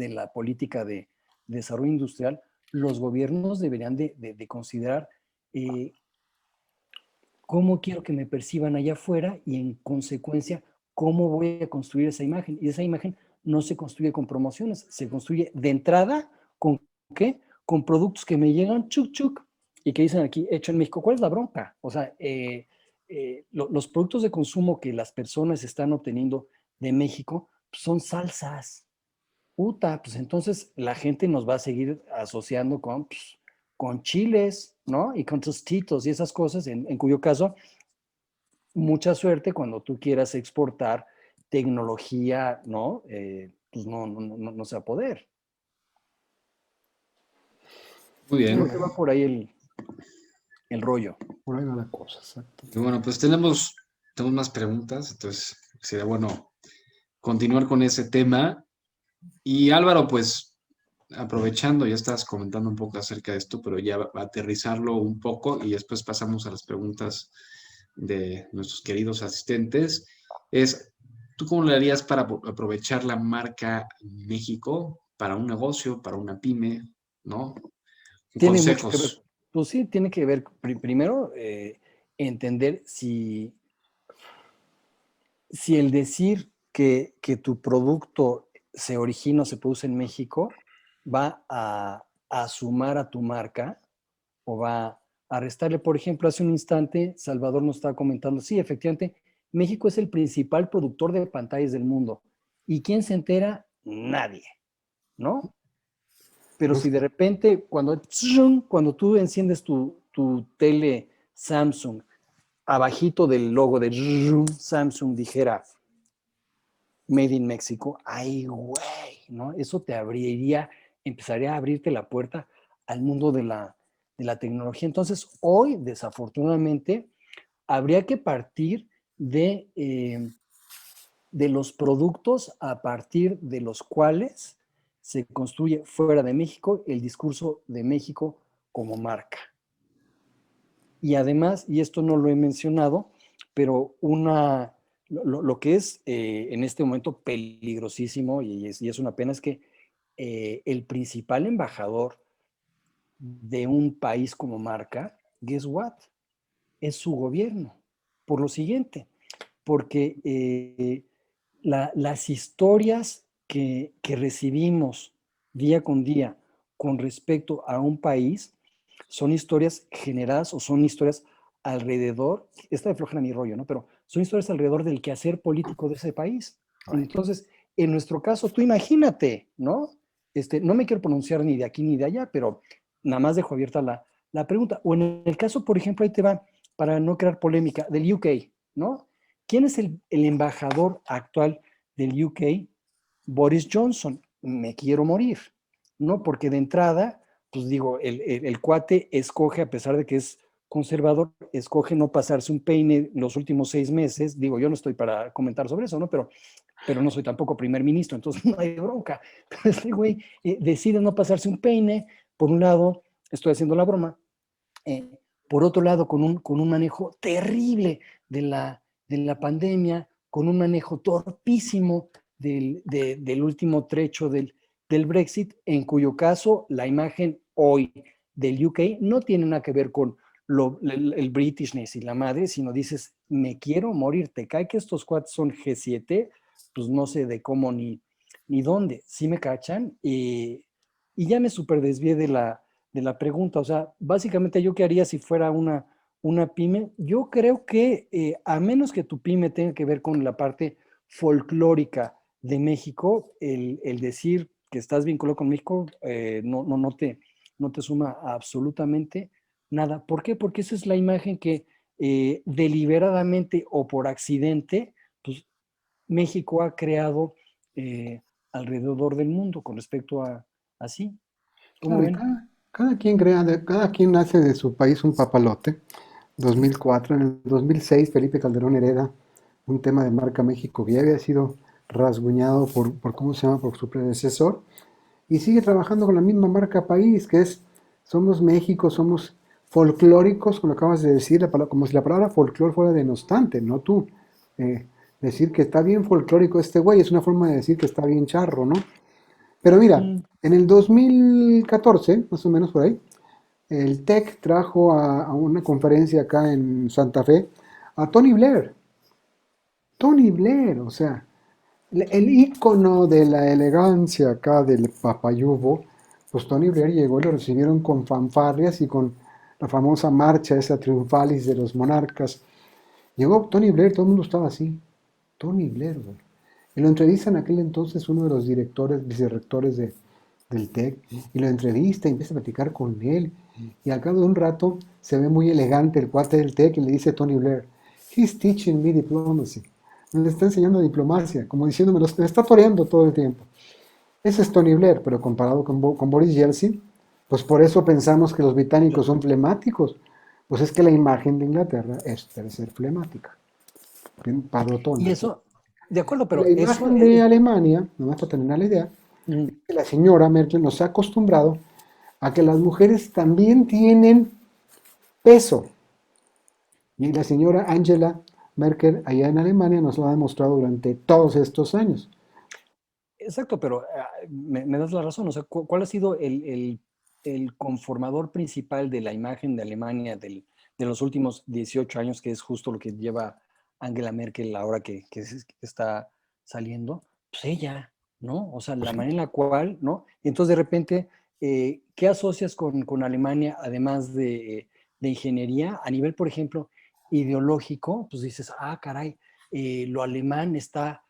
la política de desarrollo industrial, los gobiernos deberían de considerar cómo quiero que me perciban allá afuera y en consecuencia, cómo voy a construir esa imagen. Y esa imagen no se construye con promociones, se construye de entrada con ¿qué? Con productos que me llegan chuk chuk y que dicen aquí, hecho en México. ¿Cuál es la bronca? O sea, los productos de consumo que las personas están obteniendo de México pues, son salsas. Puta, pues entonces la gente nos va a seguir asociando pues, con chiles, ¿no? Y con tostitos y esas cosas, en cuyo caso, mucha suerte cuando tú quieras exportar tecnología, ¿no? Pues no se va a poder. Muy bien. Creo que va por ahí el rollo. Por ahí va la cosa, exacto. Y bueno, pues tenemos más preguntas, entonces sería bueno continuar con ese tema. Y Álvaro, pues aprovechando, ya estás comentando un poco acerca de esto, pero ya va a aterrizarlo un poco y después pasamos a las preguntas de nuestros queridos asistentes. ¿Tú cómo le harías para aprovechar la marca México para un negocio, para una pyme, ¿no? Tiene mucho que ver, Consejos. pues sí, tiene que ver, primero, entender si el decir que tu producto se origina o se produce en México va a sumar a tu marca o va a restarle. Por ejemplo, hace un instante Salvador nos estaba comentando, sí, efectivamente, México es el principal productor de pantallas del mundo. ¿Y quién se entera? Nadie, ¿no? Pero si de repente, cuando tú enciendes tu tele Samsung, abajito del logo de Samsung dijera Made in Mexico, ay, güey, ¿no? Eso te empezaría a abrirte la puerta al mundo de la tecnología. Entonces, hoy, desafortunadamente, habría que partir de los productos a partir de los cuales se construye fuera de México el discurso de México como marca. Y además, y esto no lo he mencionado, pero lo que es en este momento peligrosísimo y es una pena es que el principal embajador de un país como marca, guess what? Es su gobierno. Por lo siguiente, porque las historias que recibimos día con día con respecto a un país son historias generadas o son historias alrededor, esta de flojera mi rollo, ¿no? Pero son historias alrededor del quehacer político de ese país. Entonces, en nuestro caso, tú imagínate, ¿no? No me quiero pronunciar ni de aquí ni de allá, pero nada más dejo abierta la pregunta. O en el caso, por ejemplo, ahí te va, para no crear polémica, del UK, ¿no? ¿Quién es el embajador actual del UK? Boris Johnson. Me quiero morir, ¿no? Porque de entrada, pues digo, el cuate escoge, a pesar de que es conservador, escoge no pasarse un peine los últimos 6 meses. Digo, yo no estoy para comentar sobre eso, ¿no? Pero no soy tampoco primer ministro, entonces no hay bronca. Pero este güey decide no pasarse un peine. Por un lado, estoy haciendo la broma. Por otro lado, con un manejo terrible de la pandemia, con un manejo torpísimo del último trecho del Brexit, en cuyo caso la imagen hoy del UK no tiene nada que ver con el Britishness y la madre, sino dices, me quiero morir, te cae que estos cuates son G7, pues no sé de cómo ni dónde, ¿sí me cachan? Y ya me super desvié de la pregunta, o sea, básicamente yo qué haría si fuera una pyme. Yo creo que a menos que tu pyme tenga que ver con la parte folclórica de México, el decir que estás vinculado con México no te suma absolutamente nada. ¿Por qué? Porque esa es la imagen que deliberadamente o por accidente, pues México ha creado alrededor del mundo con respecto a así. ¿Cómo Claro, y ven? cada quien hace de su país un papalote. 2004, en el 2006 Felipe Calderón hereda un tema de marca México que ya había sido rasguñado por ¿cómo se llama? Por su predecesor, y sigue trabajando con la misma marca país, que es, somos México, somos folclóricos, como acabas de decir, como si la palabra folclor fuera denostante, no tú. Decir que está bien folclórico este güey es una forma de decir que está bien charro, ¿no? Pero mira, Mm. en el 2014, más o menos por ahí, el TEC trajo a una conferencia acá en Santa Fe a Tony Blair. Tony Blair, o sea, el ícono de la elegancia acá del papayubo, pues Tony Blair llegó y lo recibieron con fanfarrias y con la famosa marcha esa triunfalis de los monarcas. Llegó Tony Blair, todo el mundo estaba así. Tony Blair, güey. Y lo entrevista en aquel entonces uno de los directores, vicerrectores del TEC, y lo entrevista y empieza a platicar con él. Y al cabo de un rato se ve muy elegante el cuate del TEC y le dice a Tony Blair, he's teaching me diplomacy. Le está enseñando diplomacia, como diciéndome, me está toreando todo el tiempo. Ese es Tony Blair, pero comparado con Boris Yeltsin, pues por eso pensamos que los británicos son flemáticos. Pues es que la imagen de Inglaterra debe ser flemática, bien Y padrotona. eso, de acuerdo, La pero eso imagen de Alemania, nomás para tener la idea, mm, es que la señora Merkel nos ha acostumbrado a que las mujeres también tienen peso. Y la señora Angela Merkel allá en Alemania nos lo ha demostrado durante todos estos años. exacto, pero me das la razón. O sea, ¿cuál ha sido el conformador principal de la imagen de Alemania de los últimos 18 años, que es justo lo que lleva Angela Merkel ahora que está saliendo? Pues ella, ¿no? O sea, Pues la sí, manera en la cual, ¿no? Y entonces de repente, ¿qué asocias con Alemania, además de ingeniería? A nivel, por ejemplo, ideológico, pues dices, ah, caray, lo alemán está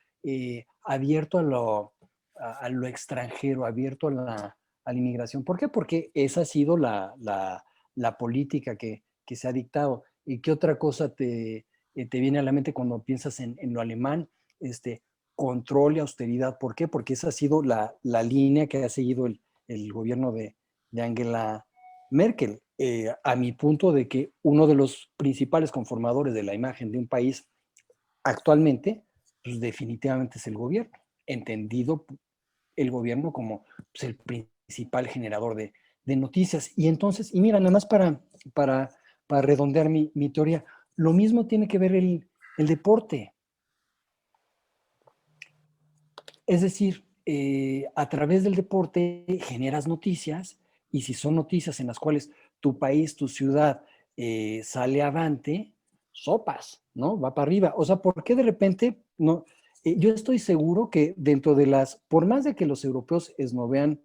abierto a lo extranjero, abierto a la inmigración. ¿Por qué? Porque esa ha sido la política que se ha dictado. ¿Y qué otra cosa te viene a la mente cuando piensas en lo alemán? Control y austeridad. ¿Por qué? Porque esa ha sido la línea que ha seguido el gobierno de Angela Merkel. A mi punto de que uno de los principales conformadores de la imagen de un país actualmente, pues definitivamente es el gobierno, entendido el gobierno como pues, el principal generador de noticias. Y entonces, y mira, nada más para, para redondear mi teoría, lo mismo tiene que ver el deporte. Es decir, a través del deporte generas noticias y si son noticias en las cuales tu país, tu ciudad sale avante, sopas, ¿no? Va para arriba. O sea, ¿por qué de repente no? Yo estoy seguro que dentro de por más de que los europeos esnovean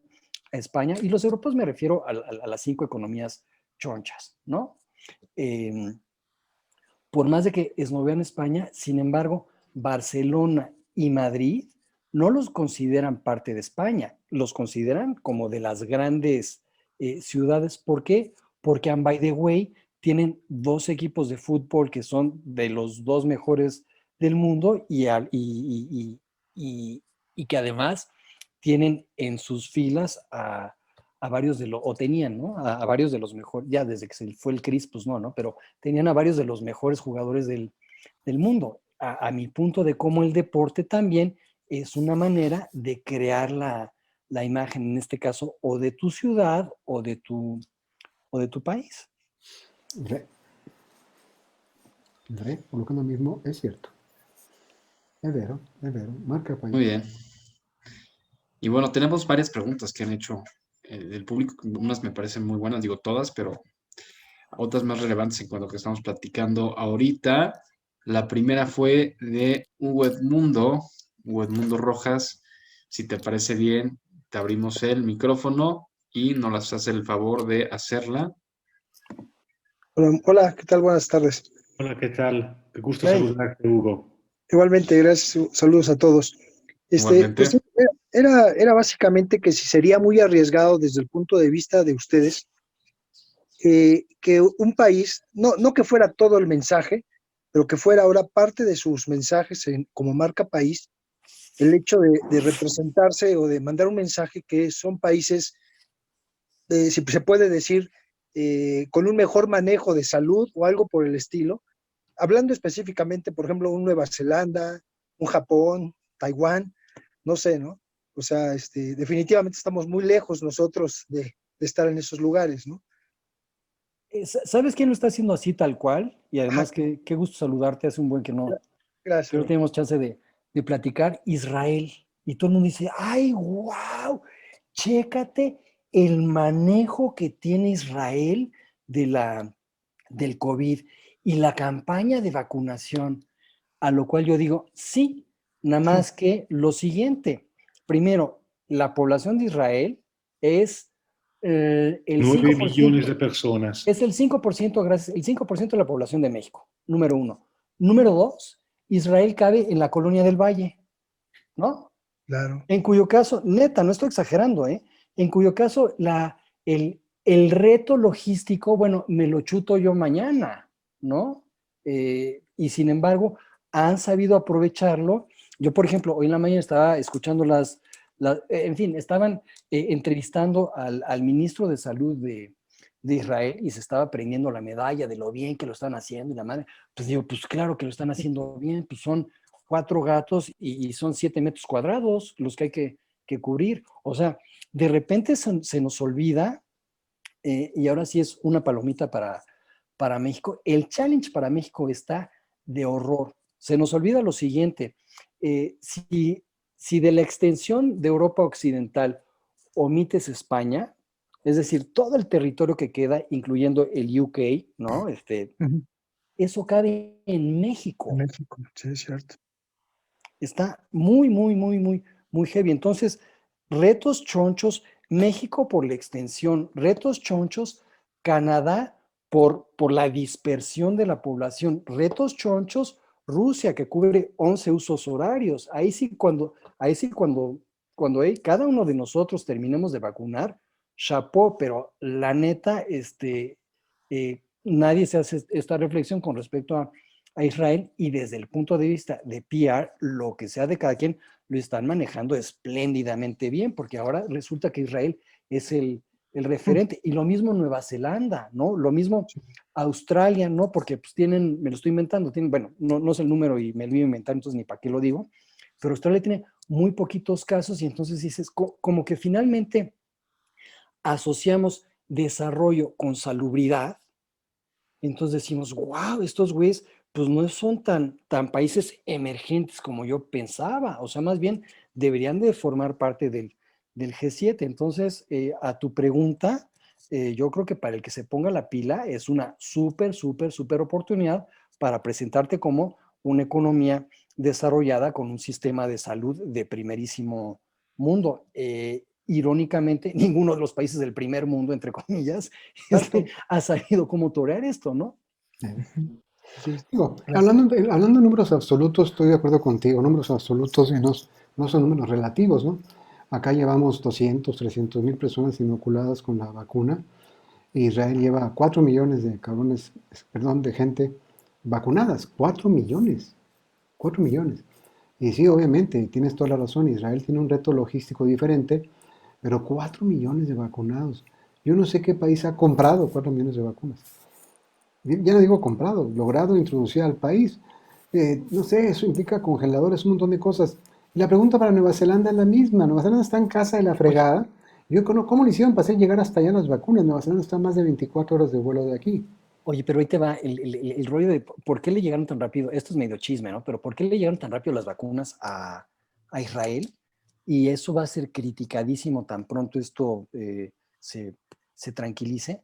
a España, y los europeos me refiero a las 5 economías chonchas, ¿no? Eh, por más de que esnovean España, sin embargo, Barcelona y Madrid no los consideran parte de España, los consideran como de las grandes ciudades. ¿Por qué? Porque, and by the way, tienen 2 equipos de fútbol que son de los 2 mejores del mundo y que además tienen en sus filas a varios o tenían, ¿no? A varios de los mejores, ya desde que se fue el Cris, pues no, pero tenían a varios de los mejores jugadores del mundo. A mi punto de cómo el deporte también es una manera de crear la imagen, en este caso, o de tu ciudad o de tu país. Re, por lo que es lo mismo, es cierto. Es vero, marca país. Muy bien. Y bueno, tenemos varias preguntas que han hecho del público. Unas me parecen muy buenas, digo todas, pero otras más relevantes en cuanto a lo que estamos platicando ahorita. La primera fue de Hugo Edmundo Rojas. Si te parece bien, te abrimos el micrófono y nos hace el favor de hacerla. Hola, hola, ¿qué tal? Buenas tardes. Hola, ¿qué tal? Qué gusto Hey, saludarte, Hugo. Igualmente, gracias, saludos a todos. Pues Igualmente. sí, era básicamente que si sería muy arriesgado desde el punto de vista de ustedes, que un país, no que fuera todo el mensaje, pero que fuera ahora parte de sus mensajes como marca país, el hecho de representarse o de mandar un mensaje que son países, si se puede decir, con un mejor manejo de salud o algo por el estilo, hablando específicamente, por ejemplo, un Nueva Zelanda, un Japón, Taiwán, no sé, ¿no? O sea, definitivamente estamos muy lejos nosotros de estar en esos lugares, ¿no? ¿sabes quién lo está haciendo así tal cual? Y Ajá, además, qué gusto saludarte, hace un buen que gracias. no tenemos chance de platicar. Israel. Y todo el mundo dice, ay, wow, chécate el manejo que tiene Israel del COVID y la campaña de vacunación. A lo cual yo digo, sí, nada más que lo siguiente. Primero, la población de Israel es el 9 millones 5%, de personas. es el 5% de la población de México, número uno. Número 2, Israel cabe en la colonia del Valle, ¿no? Claro. En cuyo caso, neta, no estoy exagerando, ¿eh? En cuyo caso el reto logístico, bueno, me lo chuto yo mañana, ¿no? Y sin embargo, han sabido aprovecharlo. Yo, por ejemplo, hoy en la mañana estaba escuchando en fin, estaban entrevistando al ministro de Salud de Israel y se estaba prendiendo la medalla de lo bien que lo están haciendo y la madre, pues digo, pues claro que lo están haciendo bien, pues son 4 gatos y son 7 metros cuadrados los que hay que cubrir. O sea, de repente se nos olvida, y ahora sí es una palomita para México. El challenge para México está de horror. Se nos olvida lo siguiente, si de la extensión de Europa Occidental omites España, es decir, todo el territorio que queda, incluyendo el UK, ¿no? Ujú. Eso cabe en En México. México, sí, es cierto. Está muy, muy, muy, muy, muy heavy. Entonces, retos chonchos, México por la extensión, retos chonchos, Canadá por la dispersión de la población, retos chonchos, Rusia que cubre 11 usos horarios. Cuando cada uno de nosotros terminemos de vacunar, chapó, pero la neta, nadie se hace esta reflexión con respecto a Israel y desde el punto de vista de PR, lo que sea de cada quien, lo están manejando espléndidamente bien, porque ahora resulta que Israel es el referente. Y lo mismo Nueva Zelanda, ¿no? Lo mismo Australia, ¿no? Porque pues tienen, me lo estoy inventando, tienen, bueno, no sé el número y me lo voy a inventar, entonces ni para qué lo digo, pero Australia tiene muy poquitos casos y entonces dices, como que finalmente asociamos desarrollo con salubridad, entonces decimos, wow, estos güeyes pues no son tan países emergentes como yo pensaba, o sea, más bien deberían de formar parte del G7. Entonces, a tu pregunta, yo creo que para el que se ponga la pila es una súper, súper, súper oportunidad para presentarte como una economía desarrollada con un sistema de salud de primerísimo mundo. Irónicamente, ninguno de los países del primer mundo, entre comillas, ha sabido cómo torear esto, ¿no? Ujú. Sí, Digo, gracias. hablando de números absolutos, estoy de acuerdo contigo. Números absolutos no son números relativos, ¿no? Acá llevamos 200, 300 mil personas inoculadas con la vacuna. Israel lleva 4 millones de cabrones, perdón, de gente vacunadas. 4 millones. 4 millones. Y sí, obviamente, tienes toda la razón. Israel tiene un reto logístico diferente, pero 4 millones de vacunados. Yo no sé qué país ha comprado 4 millones de vacunas. Ya no digo comprado, logrado introducir al país. No sé, eso implica congeladores, un montón de cosas. Y la pregunta para Nueva Zelanda es la misma. Nueva Zelanda está en casa de la Oye, fregada. ¿Cómo le hicieron para hacer llegar hasta allá las vacunas? Nueva Zelanda está a más de 24 horas de vuelo de aquí. oye, pero ahí te va el rollo de por qué le llegaron tan rápido, esto es medio chisme, ¿no? Pero ¿por qué le llegaron tan rápido las vacunas a Israel? Y eso va a ser criticadísimo tan pronto esto se, se tranquilice,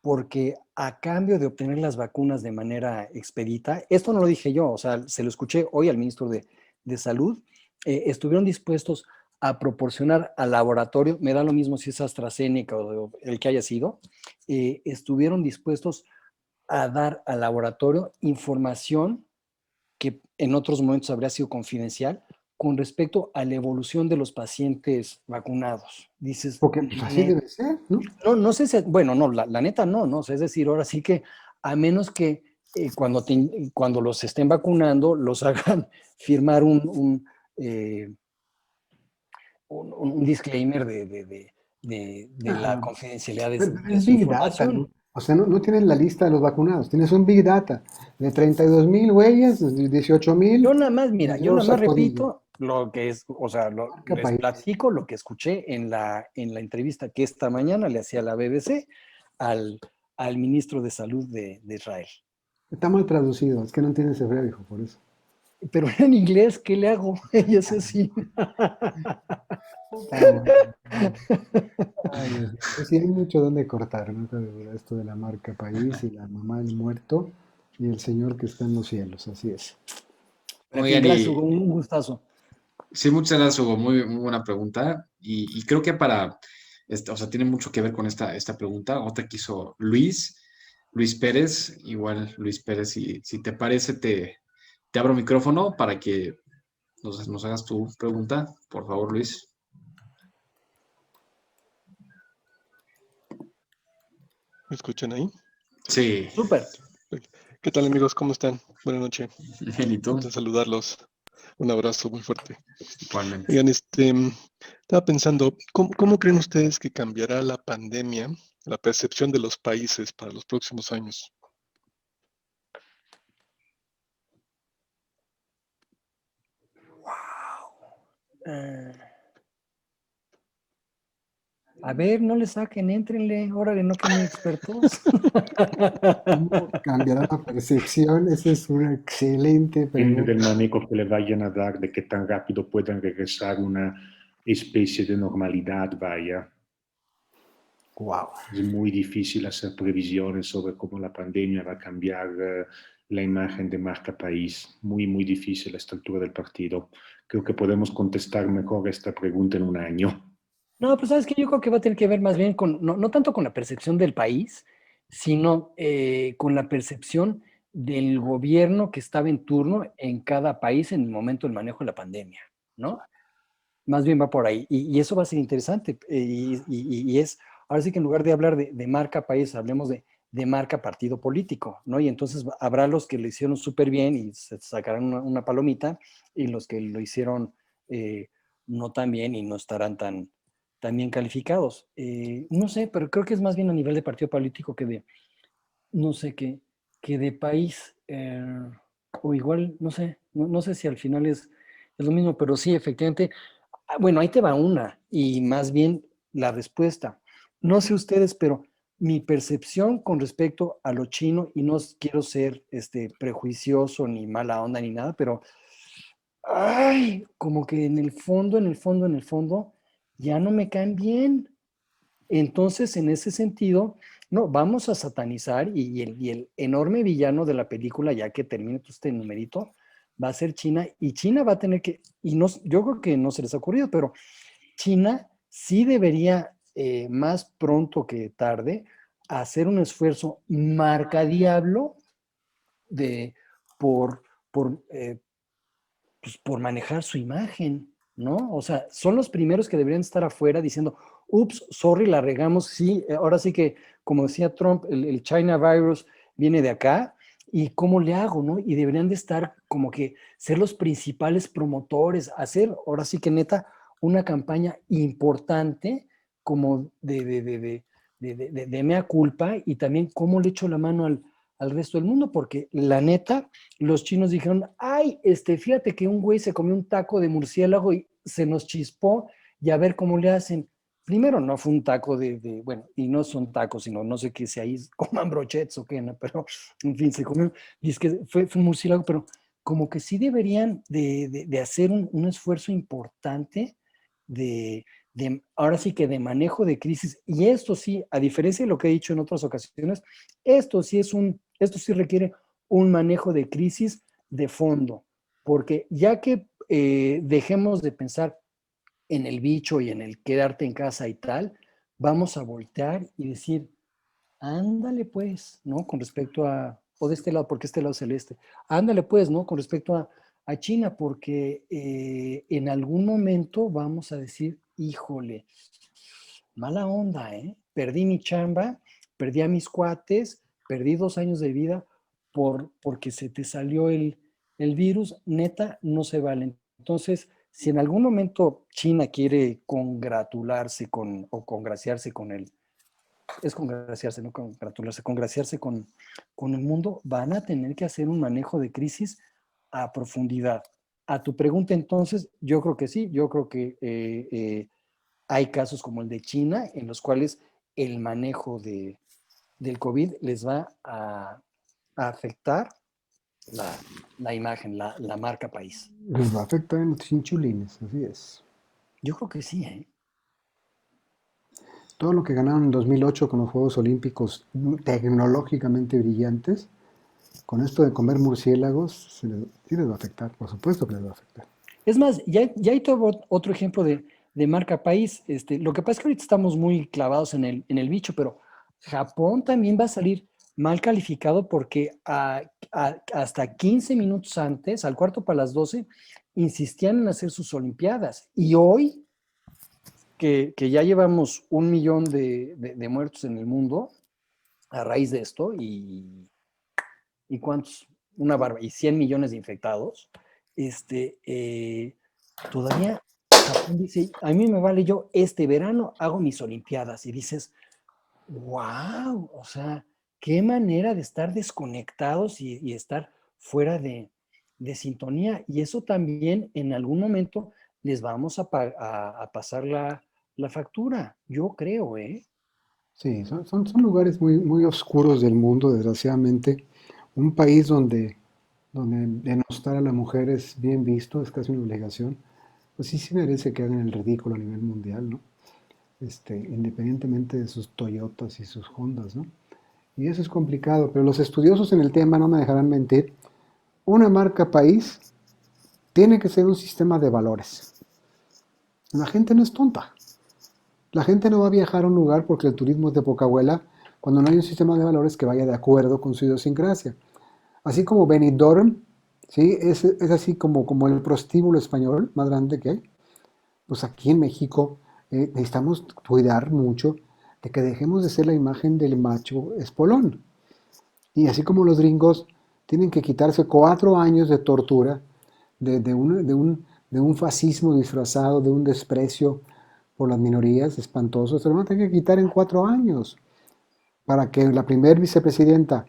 porque a cambio de obtener las vacunas de manera expedita, esto no lo dije yo, o sea, se lo escuché hoy al ministro de Salud, estuvieron dispuestos a proporcionar al laboratorio, me da lo mismo si es AstraZeneca o el que haya sido, estuvieron dispuestos a dar al laboratorio información que en otros momentos habría sido confidencial con respecto a la evolución de los pacientes vacunados. Dices, Porque pues, así debe ser, ¿no? no sé si, bueno, no, la neta no, o sea, es decir, ahora sí que a menos que cuando los estén vacunando, los hagan firmar eh, un disclaimer de la Ah, confidencialidad pero de es su Big Data, ¿no? información. O sea, no tienes la lista de los vacunados, tienes un Big Data de 32 mil güeyes, 18 Yo mil, nada más, mira, yo yo nada más sacudillo. repito lo que es, o sea, Marca les país. platico lo que escuché en la entrevista que esta mañana le hacía la BBC al, al ministro de Salud de Israel. Está mal traducido, es que no entiendes hebreo, hijo, por eso. Pero en inglés, ¿qué le hago? Ella es así. Está bueno. Ay, Dios mío. Pues sí, hay mucho donde cortar, ¿no? Cabe duda, esto de la marca país y la mamá del muerto y el Señor que está en los cielos, así es. En fin, Oigan, gracias, y Hugo, un gustazo. sí, muchas gracias, Hugo. Muy, muy buena pregunta. Y creo que o sea, tiene mucho que ver con esta pregunta. Otra que hizo Luis Pérez. Igual, Luis Pérez, si te parece, Te abro micrófono para que nos hagas tu pregunta, por favor, Luis. ¿Me escuchan ahí? Sí, Súper. ¿Qué tal, amigos? ¿Cómo están? Buenas noches. bien, ¿y tú? Gusto saludarlos. Un abrazo muy fuerte. Igualmente. Oigan, estaba pensando, ¿cómo creen ustedes que cambiará la pandemia, la percepción de los países para los próximos años? Eh, a ver, no le saquen, éntrenle, órale, no que muy expertos. ¿Cómo cambiará la percepción? Esa es una excelente Depende pregunta. del manejo que le vayan a dar, de qué tan rápido puedan regresar una especie de normalidad, vaya. Wow. Es muy difícil hacer previsiones sobre cómo la pandemia va a cambiar la imagen de marca país. Muy, muy difícil a esta altura del partido. Creo que podemos contestar mejor esta pregunta en un año. No, pues sabes que yo creo que va a tener que ver más bien con, no tanto con la percepción del país, sino con la percepción del gobierno que estaba en turno en cada país en el momento del manejo de la pandemia, ¿no? Más bien va por ahí. Y eso va a ser interesante. Y es, ahora sí que en lugar de hablar de marca país, hablemos de marca partido político, ¿no? Y entonces habrá los que lo hicieron súper bien y se sacarán una palomita, y los que lo hicieron no tan bien y no estarán tan bien calificados. No sé, pero creo que es más bien a nivel de partido político que de, no sé, que de país. O igual, no sé, no sé si al final es lo mismo, pero sí, efectivamente. Bueno, ahí te va una, y más bien la respuesta. No sé ustedes, pero mi percepción con respecto a lo chino, y no quiero ser prejuicioso ni mala onda ni nada, pero ay, como que en el fondo, ya no me caen bien. Entonces, en ese sentido, no, vamos a satanizar, y el enorme villano de la película, ya que termine todo este numerito, va a ser China, y China va a tener que, y no, yo creo que no se les ha ocurrido, pero China sí debería, más pronto que tarde, hacer un esfuerzo marca diablo de, por, por, pues, por manejar su imagen, ¿no? O sea, son los primeros que deberían estar afuera diciendo, ups, sorry, la regamos, sí, ahora sí que, como decía Trump, el China virus viene de acá, y cómo le hago, ¿no? Y deberían de estar como que ser los principales promotores, hacer, ahora sí que neta, una campaña importante como de mea culpa, y también cómo le echo la mano al resto del mundo, porque la neta, los chinos dijeron, ay, fíjate que un güey se comió un taco de murciélago y se nos chispó, y a ver cómo le hacen. Primero, no fue un taco bueno, y no son tacos, sino no sé qué, si ahí coman brochets o qué, ¿no? Pero, en fin, se comió, y es que fue un murciélago, pero como que sí deberían de hacer un esfuerzo importante ahora sí que de manejo de crisis, y esto sí, a diferencia de lo que he dicho en otras ocasiones, esto sí requiere un manejo de crisis de fondo, porque ya que dejemos de pensar en el bicho y en el quedarte en casa y tal, vamos a voltear y decir, ándale pues, ¿no? Con respecto a, o de este lado, porque este lado es celeste, ándale pues, ¿no? Con respecto a China, porque en algún momento vamos a decir, híjole, mala onda, ¿eh? Perdí mi chamba, perdí a mis cuates, perdí 2 años de vida porque se te salió el virus, neta, no se vale. Entonces, si en algún momento China quiere congratularse o congraciarse con es congraciarse, no congratularse, congraciarse con el mundo, van a tener que hacer un manejo de crisis a profundidad. A tu pregunta, entonces, yo creo que sí, yo creo que hay casos como el de China en los cuales el manejo del COVID les va a afectar la imagen, la marca país. Les va a afectar en los chinchulines, así es. Yo creo que sí, ¿eh? Todo lo que ganaron en 2008 con los Juegos Olímpicos tecnológicamente brillantes, con esto de comer murciélagos, sí les va a afectar, por supuesto que les va a afectar. Es más, ya hay todo otro ejemplo de marca país. Lo que pasa es que ahorita estamos muy clavados en el bicho, pero Japón también va a salir mal calificado porque hasta 15 minutos antes, al cuarto para las 12, insistían en hacer sus Olimpiadas. Y hoy, que ya llevamos 1 millón de muertos en el mundo a raíz de esto, y cuántos, una barba, y 100 millones de infectados, todavía Japón dice, a mí me vale, yo este verano hago mis Olimpiadas, y dices, wow, o sea, qué manera de estar desconectados y estar fuera de sintonía. Y eso también en algún momento les vamos a pasar la factura, yo creo, ¿eh? Sí, son lugares muy, muy oscuros del mundo, desgraciadamente. Un país donde denostar a la mujer es bien visto, es casi una obligación. Pues sí, sí merece que hagan el ridículo a nivel mundial, ¿no? Independientemente de sus Toyotas y sus Hondas, ¿no? Y eso es complicado, pero los estudiosos en el tema no me dejarán mentir. Una marca país tiene que ser un sistema de valores. La gente no es tonta. La gente no va a viajar a un lugar porque el turismo es de poca abuela cuando no hay un sistema de valores que vaya de acuerdo con su idiosincrasia. Así como Benidorm, ¿sí? Es así como el prostíbulo español más grande que hay. Pues aquí en México necesitamos cuidar mucho de que dejemos de ser la imagen del macho espolón. Y así como los gringos tienen que quitarse 4 años de tortura, de un fascismo disfrazado, de un desprecio por las minorías espantoso, se lo van a tener que quitar en 4 años para que la primer vicepresidenta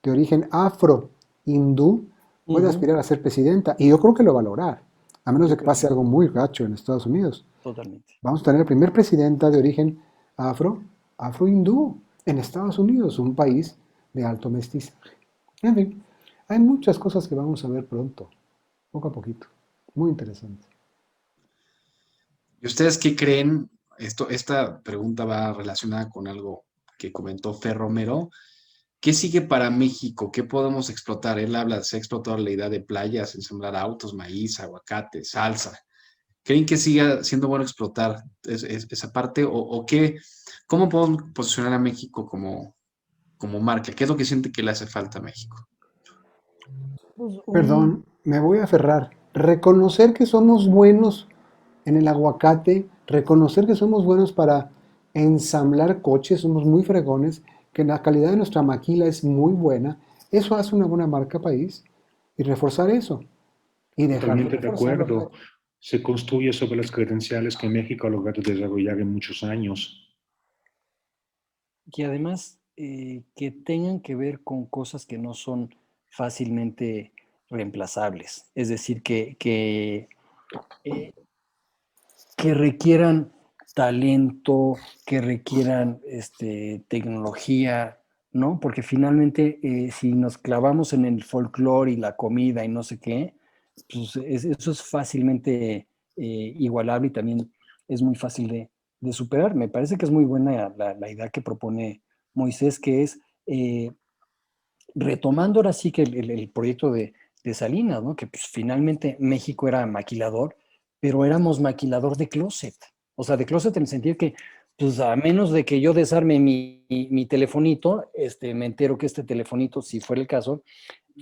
de origen afro-hindú pueda Ujú, aspirar a ser presidenta. Y yo creo que lo va a lograr, a menos de yo que creo pase que algo muy gacho en Estados Unidos. totalmente. Vamos a tener la primera presidenta de origen afro-hindú en Estados Unidos, un país de alto mestizaje. En fin, hay muchas cosas que vamos a ver pronto, poco a poquito. Muy interesante. ¿Y ustedes qué creen? Esta pregunta va relacionada con algo que comentó Fer Romero. ¿Qué sigue para México? ¿Qué podemos explotar? Se ha explotado la idea de playas, ensamblar autos, maíz, aguacate, salsa. ¿Creen que siga siendo bueno explotar esa parte? ¿O qué, cómo podemos posicionar a México como marca? ¿Qué es lo que siente que le hace falta a México? Pues Perdón, me voy a aferrar. Reconocer que somos buenos en el aguacate, reconocer que somos buenos para ensamblar coches, somos muy fregones, que la calidad de nuestra maquila es muy buena, eso hace una buena marca país y reforzar eso y dejar de Totalmente de reforzarlo. acuerdo. Se construye sobre las credenciales que México ha logrado desarrollar en muchos años. y además que tengan que ver con cosas que no son fácilmente reemplazables. Es decir, eh, que requieran talento, que requieran tecnología, ¿no? Porque finalmente, si nos clavamos en el folclore y la comida y no sé qué, pues eso es fácilmente igualable y también es muy fácil de superar. Me parece que es muy buena la idea que propone Moisés, que es retomando ahora sí que el proyecto de Salinas, ¿no? Que pues, finalmente México era maquilador, pero éramos maquilador de closet. O sea, de closet en el sentido que, pues a menos de que yo desarme mi telefonito, me entero que este telefonito, si fuera el caso,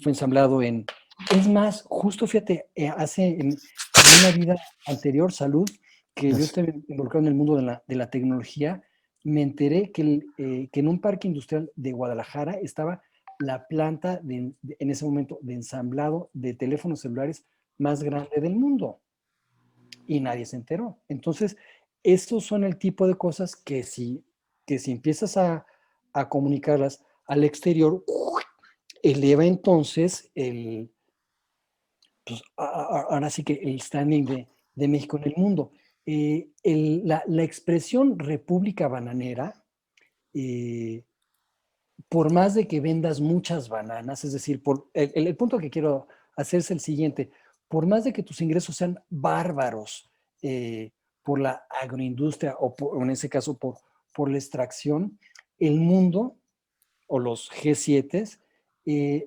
fue ensamblado en... Es más, justo fíjate, en una vida anterior, salud, que yo Así, estoy involucrado en el mundo de la tecnología, me enteré que en un parque industrial de Guadalajara estaba la planta en ese momento de ensamblado de teléfonos celulares más grande del mundo y nadie se enteró. Entonces, estos son el tipo de cosas que si empiezas a comunicarlas al exterior, eleva entonces pues, ahora sí que el standing de México en el mundo. La expresión República Bananera, eh, por más de que vendas muchas bananas, es decir, el punto que quiero hacer es el siguiente, por más de que tus ingresos sean bárbaros eh, por la agroindustria o en ese caso por la extracción, el mundo o los G7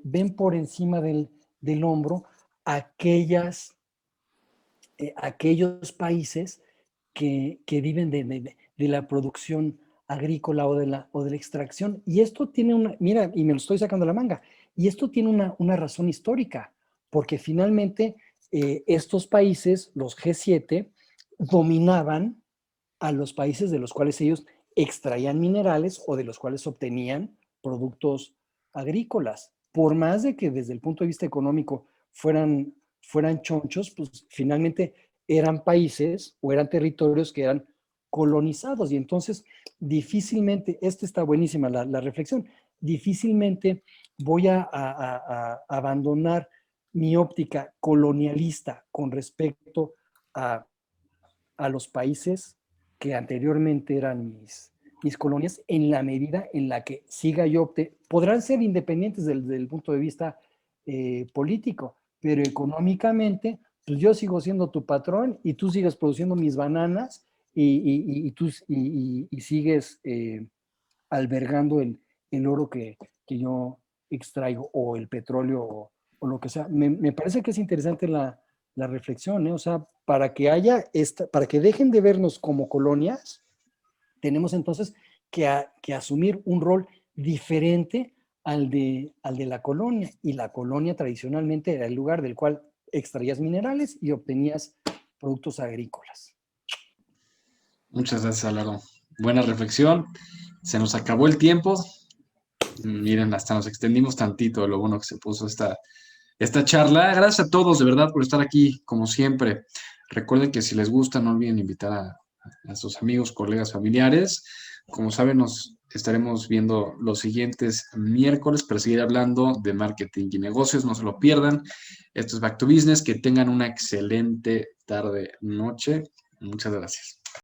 ven por encima del hombro aquellos países que viven de la producción agrícola o de la extracción. Y esto tiene mira, y me lo estoy sacando de la manga, y esto tiene una razón histórica, porque finalmente estos países, los G7, dominaban a los países de los cuales ellos extraían minerales o de los cuales obtenían productos agrícolas. Por más de que desde el punto de vista económico fueran chonchos, pues finalmente eran países o eran territorios que eran colonizados. Y entonces difícilmente, esta está buenísima la reflexión, difícilmente voy a abandonar mi óptica colonialista con respecto a los países que anteriormente eran mis colonias, en la medida en la que siga yo, podrán ser independientes del punto de vista político, pero económicamente, pues yo sigo siendo tu patrón y tú sigues produciendo mis bananas y sigues albergando el oro que yo extraigo o el petróleo o lo que sea. Me parece que es interesante la reflexión, ¿eh? O sea, para que dejen de vernos como colonias, tenemos entonces que asumir un rol diferente al de la colonia. Y la colonia tradicionalmente era el lugar del cual extraías minerales y obtenías productos agrícolas. Muchas gracias, Álvaro. Buena reflexión. Se nos acabó el tiempo. Miren, hasta nos extendimos tantito de lo bueno que se puso esta charla. Gracias a todos, de verdad, por estar aquí, como siempre. Recuerden que si les gusta, no olviden invitar a sus amigos, colegas, familiares. Como saben, nos estaremos viendo los siguientes miércoles para seguir hablando de marketing y negocios. No se lo pierdan. Esto es Back to Business. Que tengan una excelente tarde, noche. Muchas gracias.